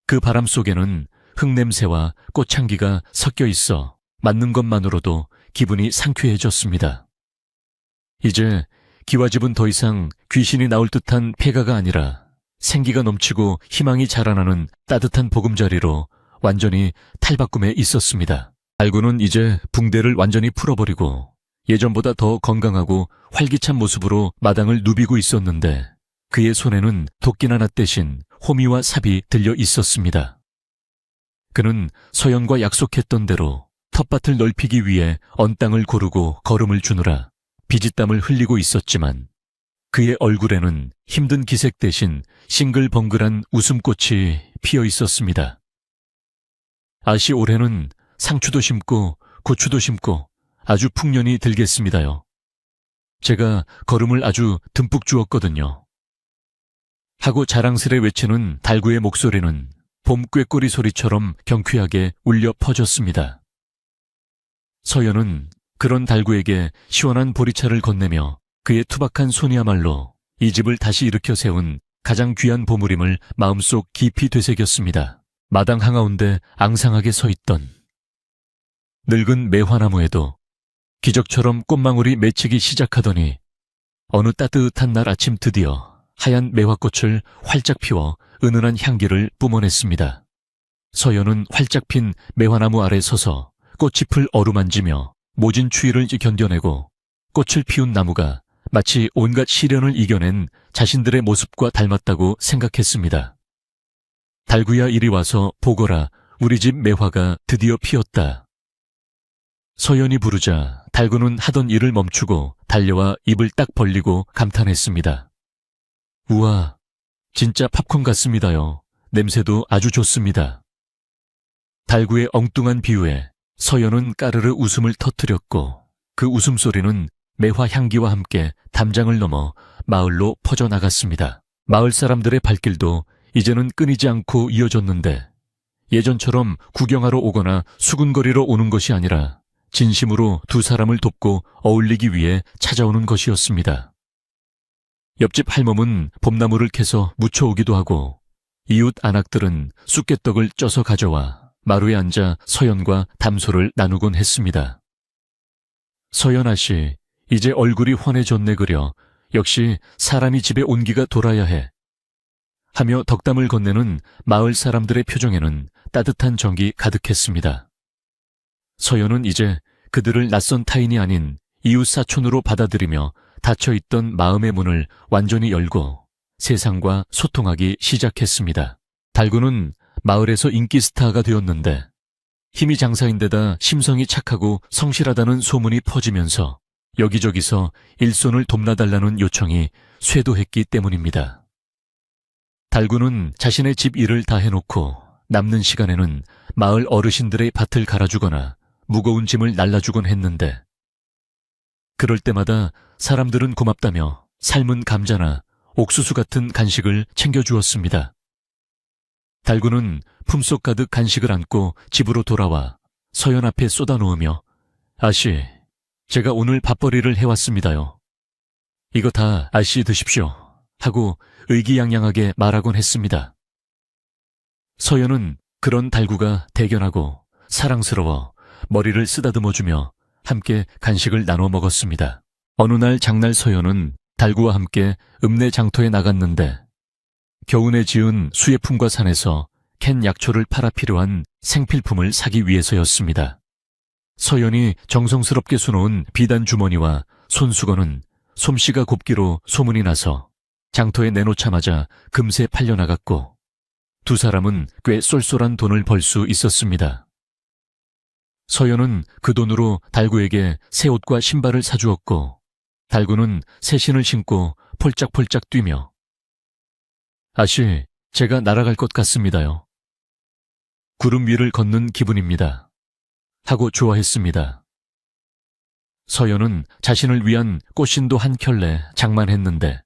그 바람 속에는 흙냄새와 꽃향기가 섞여 있어 맡는 것만으로도 기분이 상쾌해졌습니다. 이제 기와집은 더 이상 귀신이 나올 듯한 폐가가 아니라 생기가 넘치고 희망이 자라나는 따뜻한 보금자리로 완전히 탈바꿈해 있었습니다. 달구는 이제 붕대를 완전히 풀어버리고 예전보다 더 건강하고 활기찬 모습으로 마당을 누비고 있었는데 그의 손에는 도끼나 낫 대신 호미와 삽이 들려 있었습니다. 그는 서연과 약속했던 대로 텃밭을 넓히기 위해 언 땅을 고르고 걸음을 주느라 비지땀을 흘리고 있었지만 그의 얼굴에는 힘든 기색 대신 싱글벙글한 웃음꽃이 피어 있었습니다. 아시 올해는 상추도 심고 고추도 심고 아주 풍년이 들겠습니다요. 제가 걸음을 아주 듬뿍 주었거든요. 하고 자랑스레 외치는 달구의 목소리는 봄 꾀꼬리 소리처럼 경쾌하게 울려 퍼졌습니다. 서연은 그런 달구에게 시원한 보리차를 건네며 그의 투박한 손이야말로 이 집을 다시 일으켜 세운 가장 귀한 보물임을 마음속 깊이 되새겼습니다. 마당 한가운데 앙상하게 서 있던 늙은 매화나무에도 기적처럼 꽃망울이 맺히기 시작하더니 어느 따뜻한 날 아침 드디어 하얀 매화꽃을 활짝 피워 은은한 향기를 뿜어냈습니다. 서연은 활짝 핀 매화나무 아래 서서 꽃잎을 어루만지며 모진 추위를 견뎌내고 꽃을 피운 나무가 마치 온갖 시련을 이겨낸 자신들의 모습과 닮았다고 생각했습니다. 달구야 이리 와서 보거라, 우리 집 매화가 드디어 피었다. 서연이 부르자 달구는 하던 일을 멈추고 달려와 입을 딱 벌리고 감탄했습니다. 우와, 진짜 팝콘 같습니다요. 냄새도 아주 좋습니다. 달구의 엉뚱한 비유에 서연은 까르르 웃음을 터뜨렸고 그 웃음소리는 매화 향기와 함께 담장을 넘어 마을로 퍼져나갔습니다. 마을 사람들의 발길도 이제는 끊이지 않고 이어졌는데 예전처럼 구경하러 오거나 수군거리러 오는 것이 아니라 진심으로 두 사람을 돕고 어울리기 위해 찾아오는 것이었습니다. 옆집 할멈은 봄나무를 캐서 묻혀오기도 하고 이웃 안악들은 쑥개떡을 쪄서 가져와 마루에 앉아 서연과 담소를 나누곤 했습니다. 서연아 씨, 이제 얼굴이 환해졌네 그려. 역시 사람이 집에 온기가 돌아야 해. 하며 덕담을 건네는 마을 사람들의 표정에는 따뜻한 정이 가득했습니다. 서연은 이제 그들을 낯선 타인이 아닌 이웃 사촌으로 받아들이며 닫혀있던 마음의 문을 완전히 열고 세상과 소통하기 시작했습니다. 달구는 마을에서 인기 스타가 되었는데 힘이 장사인데다 심성이 착하고 성실하다는 소문이 퍼지면서 여기저기서 일손을 돕나달라는 요청이 쇄도했기 때문입니다. 달구는 자신의 집 일을 다 해놓고 남는 시간에는 마을 어르신들의 밭을 갈아주거나 무거운 짐을 날라주곤 했는데 그럴 때마다 사람들은 고맙다며 삶은 감자나 옥수수 같은 간식을 챙겨주었습니다. 달구는 품속 가득 간식을 안고 집으로 돌아와 서연 앞에 쏟아놓으며 아씨, 제가 오늘 밥벌이를 해왔습니다요. 이거 다 아씨 드십시오 하고 의기양양하게 말하곤 했습니다. 서연은 그런 달구가 대견하고 사랑스러워 머리를 쓰다듬어주며 함께 간식을 나눠 먹었습니다. 어느 날 장날 서연은 달구와 함께 읍내 장터에 나갔는데 겨우내 지은 수예품과 산에서 캔 약초를 팔아 필요한 생필품을 사기 위해서였습니다. 서연이 정성스럽게 수놓은 비단 주머니와 손수건은 솜씨가 곱기로 소문이 나서 장터에 내놓자마자 금세 팔려나갔고 두 사람은 꽤 쏠쏠한 돈을 벌 수 있었습니다. 서연은 그 돈으로 달구에게 새 옷과 신발을 사주었고 달구는 새 신을 신고 폴짝폴짝 뛰며 아씨, 제가 날아갈 것 같습니다요. 구름 위를 걷는 기분입니다. 하고 좋아했습니다. 서연은 자신을 위한 꽃신도 한 켤레 장만했는데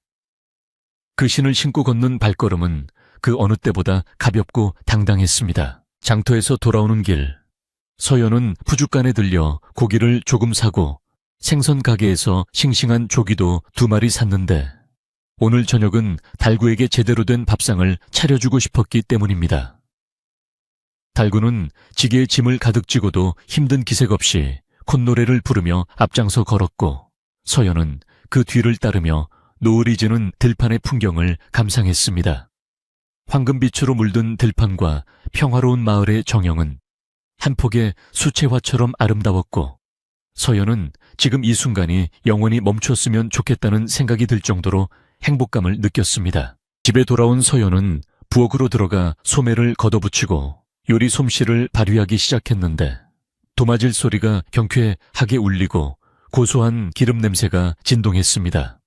그 신을 신고 걷는 발걸음은 그 어느 때보다 가볍고 당당했습니다. 장터에서 돌아오는 길, 서연은 푸죽간에 들려 고기를 조금 사고 생선 가게에서 싱싱한 조기도 2마리 샀는데 오늘 저녁은 달구에게 제대로 된 밥상을 차려주고 싶었기 때문입니다. 달구는 지게에 짐을 가득 지고도 힘든 기색 없이 콧노래를 부르며 앞장서 걸었고 서연은 그 뒤를 따르며 노을이 지는 들판의 풍경을 감상했습니다. 황금빛으로 물든 들판과 평화로운 마을의 정형은 한 폭의 수채화처럼 아름다웠고 서연은 지금 이 순간이 영원히 멈췄으면 좋겠다는 생각이 들 정도로 행복감을 느꼈습니다. 집에 돌아온 서연은 부엌으로 들어가 소매를 걷어붙이고 요리 솜씨를 발휘하기 시작했는데 도마질 소리가 경쾌하게 울리고 고소한 기름 냄새가 진동했습니다.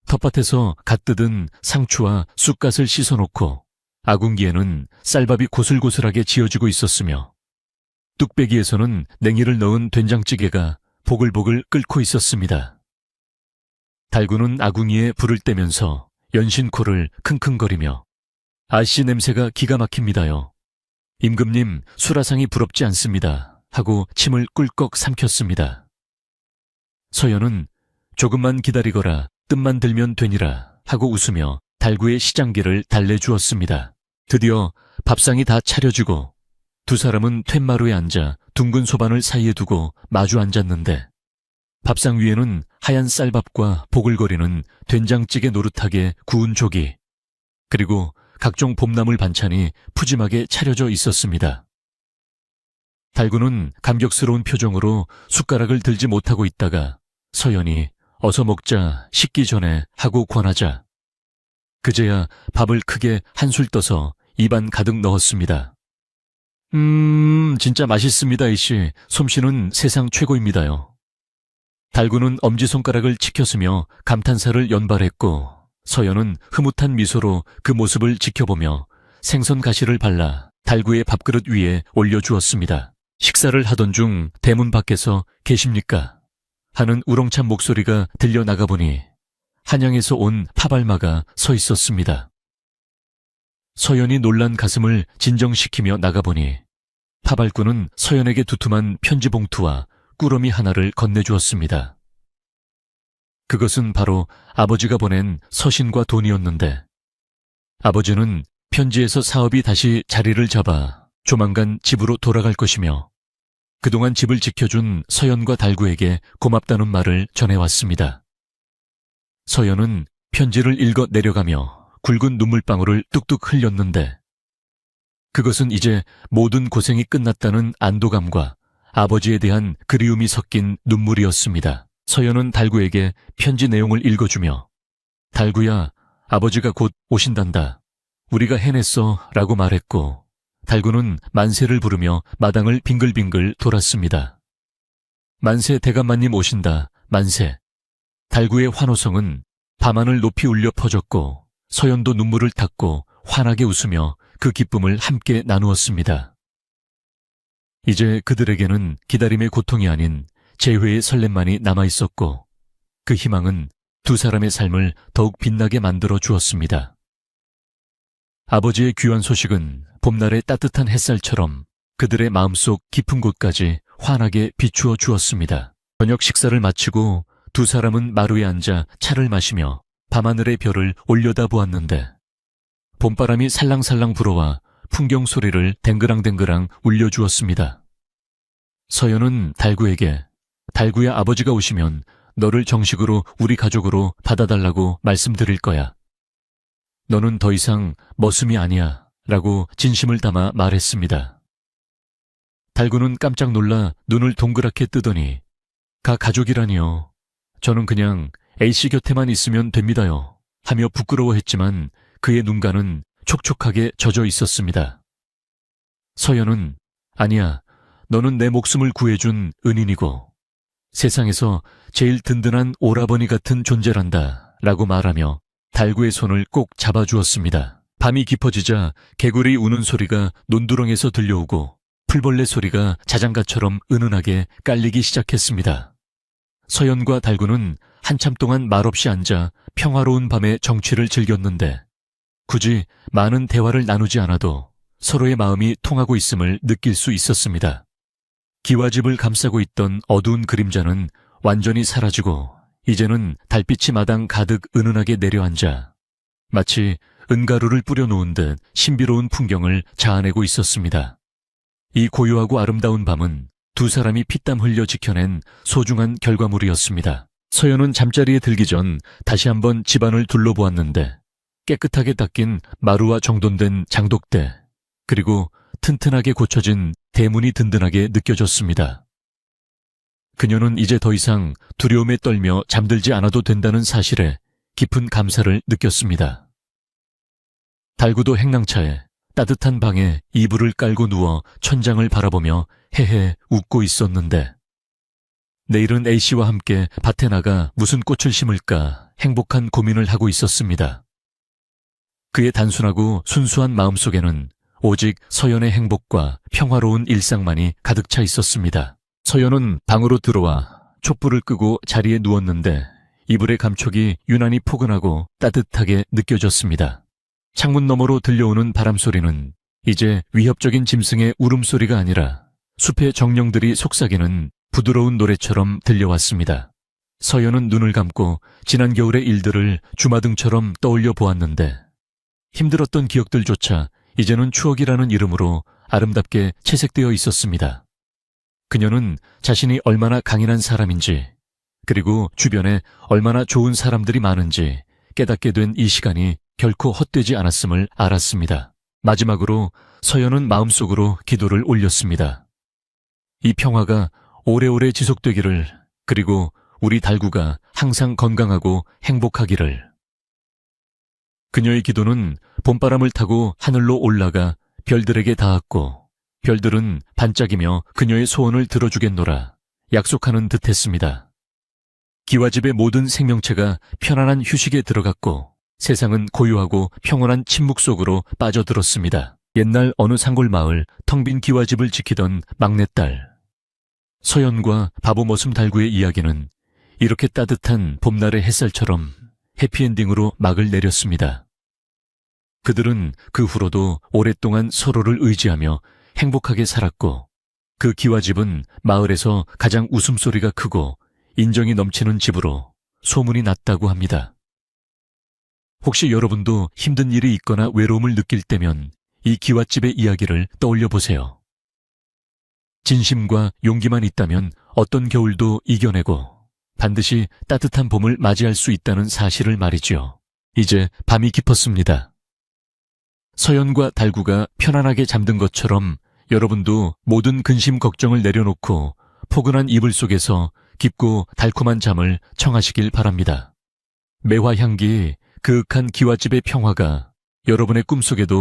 텃밭에서 갓 뜯은 상추와 쑥갓을 씻어놓고 아궁기에는 쌀밥이 고슬고슬하게 지어지고 있었으며 뚝배기에서는 냉이를 넣은 된장찌개가 보글보글 끓고 있었습니다. 달구는 아궁이에 불을 떼면서 연신코를 킁킁거리며 아씨 냄새가 기가 막힙니다요. 임금님 수라상이 부럽지 않습니다. 하고 침을 꿀꺽 삼켰습니다. 서연은 조금만 기다리거라 뜸만 들면 되니라 하고 웃으며 달구의 시장기를 달래주었습니다. 드디어 밥상이 다 차려지고 두 사람은 툇마루에 앉아 둥근 소반을 사이에 두고 마주 앉았는데 밥상 위에는 하얀 쌀밥과 보글거리는 된장찌개 노릇하게 구운 조기 그리고 각종 봄나물 반찬이 푸짐하게 차려져 있었습니다. 달구는 감격스러운 표정으로 숟가락을 들지 못하고 있다가 서연이 어서 먹자 식기 전에 하고 권하자 그제야 밥을 크게 한술 떠서 입안 가득 넣었습니다. 진짜 맛있습니다, 이씨. 솜씨는 세상 최고입니다요. 달구는 엄지손가락을 치켰으며 감탄사를 연발했고 서연은 흐뭇한 미소로 그 모습을 지켜보며 생선 가시를 발라 달구의 밥그릇 위에 올려주었습니다. 식사를 하던 중 대문 밖에서 계십니까? 하는 우렁찬 목소리가 들려 나가보니 한양에서 온 파발마가 서 있었습니다. 서연이 놀란 가슴을 진정시키며 나가보니 파발꾼은 서연에게 두툼한 편지 봉투와 꾸러미 하나를 건네주었습니다. 그것은 바로 아버지가 보낸 서신과 돈이었는데 아버지는 편지에서 사업이 다시 자리를 잡아 조만간 집으로 돌아갈 것이며 그동안 집을 지켜준 서연과 달구에게 고맙다는 말을 전해왔습니다. 서연은 편지를 읽어 내려가며 굵은 눈물방울을 뚝뚝 흘렸는데 그것은 이제 모든 고생이 끝났다는 안도감과 아버지에 대한 그리움이 섞인 눈물이었습니다. 서연은 달구에게 편지 내용을 읽어주며 달구야, 아버지가 곧 오신단다. 우리가 해냈어 라고 말했고 달구는 만세를 부르며 마당을 빙글빙글 돌았습니다. 만세 대감마님 오신다. 만세. 달구의 환호성은 밤하늘 높이 울려 퍼졌고 서연도 눈물을 닦고 환하게 웃으며 그 기쁨을 함께 나누었습니다. 이제 그들에게는 기다림의 고통이 아닌 재회의 설렘만이 남아있었고 그 희망은 두 사람의 삶을 더욱 빛나게 만들어 주었습니다. 아버지의 귀한 소식은 봄날의 따뜻한 햇살처럼 그들의 마음속 깊은 곳까지 환하게 비추어 주었습니다. 저녁 식사를 마치고 두 사람은 마루에 앉아 차를 마시며 밤하늘의 별을 올려다보았는데 봄바람이 살랑살랑 불어와 풍경 소리를 댕그랑댕그랑 울려주었습니다. 서연은 달구에게 달구야 아버지가 오시면 너를 정식으로 우리 가족으로 받아달라고 말씀드릴 거야. 너는 더 이상 머슴이 아니야 라고 진심을 담아 말했습니다. 달구는 깜짝 놀라 눈을 동그랗게 뜨더니 가족이라니요. 저는 그냥 A씨 곁에만 있으면 됩니다요. 하며 부끄러워했지만 그의 눈가는 촉촉하게 젖어 있었습니다. 서연은 아니야. 너는 내 목숨을 구해준 은인이고 세상에서 제일 든든한 오라버니 같은 존재란다 라고 말하며 달구의 손을 꼭 잡아주었습니다. 밤이 깊어지자 개구리 우는 소리가 논두렁에서 들려오고 풀벌레 소리가 자장가처럼 은은하게 깔리기 시작했습니다. 서연과 달구는 한참 동안 말없이 앉아 평화로운 밤의 정취를 즐겼는데 굳이 많은 대화를 나누지 않아도 서로의 마음이 통하고 있음을 느낄 수 있었습니다. 기와집을 감싸고 있던 어두운 그림자는 완전히 사라지고 이제는 달빛이 마당 가득 은은하게 내려앉아 마치 은가루를 뿌려놓은 듯 신비로운 풍경을 자아내고 있었습니다. 이 고요하고 아름다운 밤은 두 사람이 피땀 흘려 지켜낸 소중한 결과물이었습니다. 서연은 잠자리에 들기 전 다시 한번 집안을 둘러보았는데 깨끗하게 닦인 마루와 정돈된 장독대, 그리고 튼튼하게 고쳐진 대문이 든든하게 느껴졌습니다. 그녀는 이제 더 이상 두려움에 떨며 잠들지 않아도 된다는 사실에 깊은 감사를 느꼈습니다. 달구도 행랑차에 따뜻한 방에 이불을 깔고 누워 천장을 바라보며 헤헤 웃고 있었는데 내일은 A씨와 함께 밭에 나가 무슨 꽃을 심을까 행복한 고민을 하고 있었습니다. 그의 단순하고 순수한 마음속에는 오직 서연의 행복과 평화로운 일상만이 가득 차 있었습니다. 서연은 방으로 들어와 촛불을 끄고 자리에 누웠는데 이불의 감촉이 유난히 포근하고 따뜻하게 느껴졌습니다. 창문 너머로 들려오는 바람소리는 이제 위협적인 짐승의 울음소리가 아니라 숲의 정령들이 속삭이는 부드러운 노래처럼 들려왔습니다. 서연은 눈을 감고 지난 겨울의 일들을 주마등처럼 떠올려 보았는데 힘들었던 기억들조차 이제는 추억이라는 이름으로 아름답게 채색되어 있었습니다. 그녀는 자신이 얼마나 강인한 사람인지, 그리고 주변에 얼마나 좋은 사람들이 많은지 깨닫게 된 이 시간이 결코 헛되지 않았음을 알았습니다. 마지막으로 서연은 마음속으로 기도를 올렸습니다. 이 평화가 오래오래 지속되기를, 그리고 우리 달구가 항상 건강하고 행복하기를. 그녀의 기도는 봄바람을 타고 하늘로 올라가 별들에게 닿았고 별들은 반짝이며 그녀의 소원을 들어주겠노라 약속하는 듯했습니다. 기와집의 모든 생명체가 편안한 휴식에 들어갔고 세상은 고요하고 평온한 침묵 속으로 빠져들었습니다. 옛날 어느 산골 마을 텅 빈 기와집을 지키던 막내딸 서연과 바보머슴 달구의 이야기는 이렇게 따뜻한 봄날의 햇살처럼 해피엔딩으로 막을 내렸습니다. 그들은 그 후로도 오랫동안 서로를 의지하며 행복하게 살았고 그 기와집은 마을에서 가장 웃음소리가 크고 인정이 넘치는 집으로 소문이 났다고 합니다. 혹시 여러분도 힘든 일이 있거나 외로움을 느낄 때면 이 기와집의 이야기를 떠올려 보세요. 진심과 용기만 있다면 어떤 겨울도 이겨내고 반드시 따뜻한 봄을 맞이할 수 있다는 사실을 말이죠. 이제 밤이 깊었습니다. 서연과 달구가 편안하게 잠든 것처럼 여러분도 모든 근심 걱정을 내려놓고 포근한 이불 속에서 깊고 달콤한 잠을 청하시길 바랍니다. 매화 향기, 그윽한 기와집의 평화가 여러분의 꿈속에도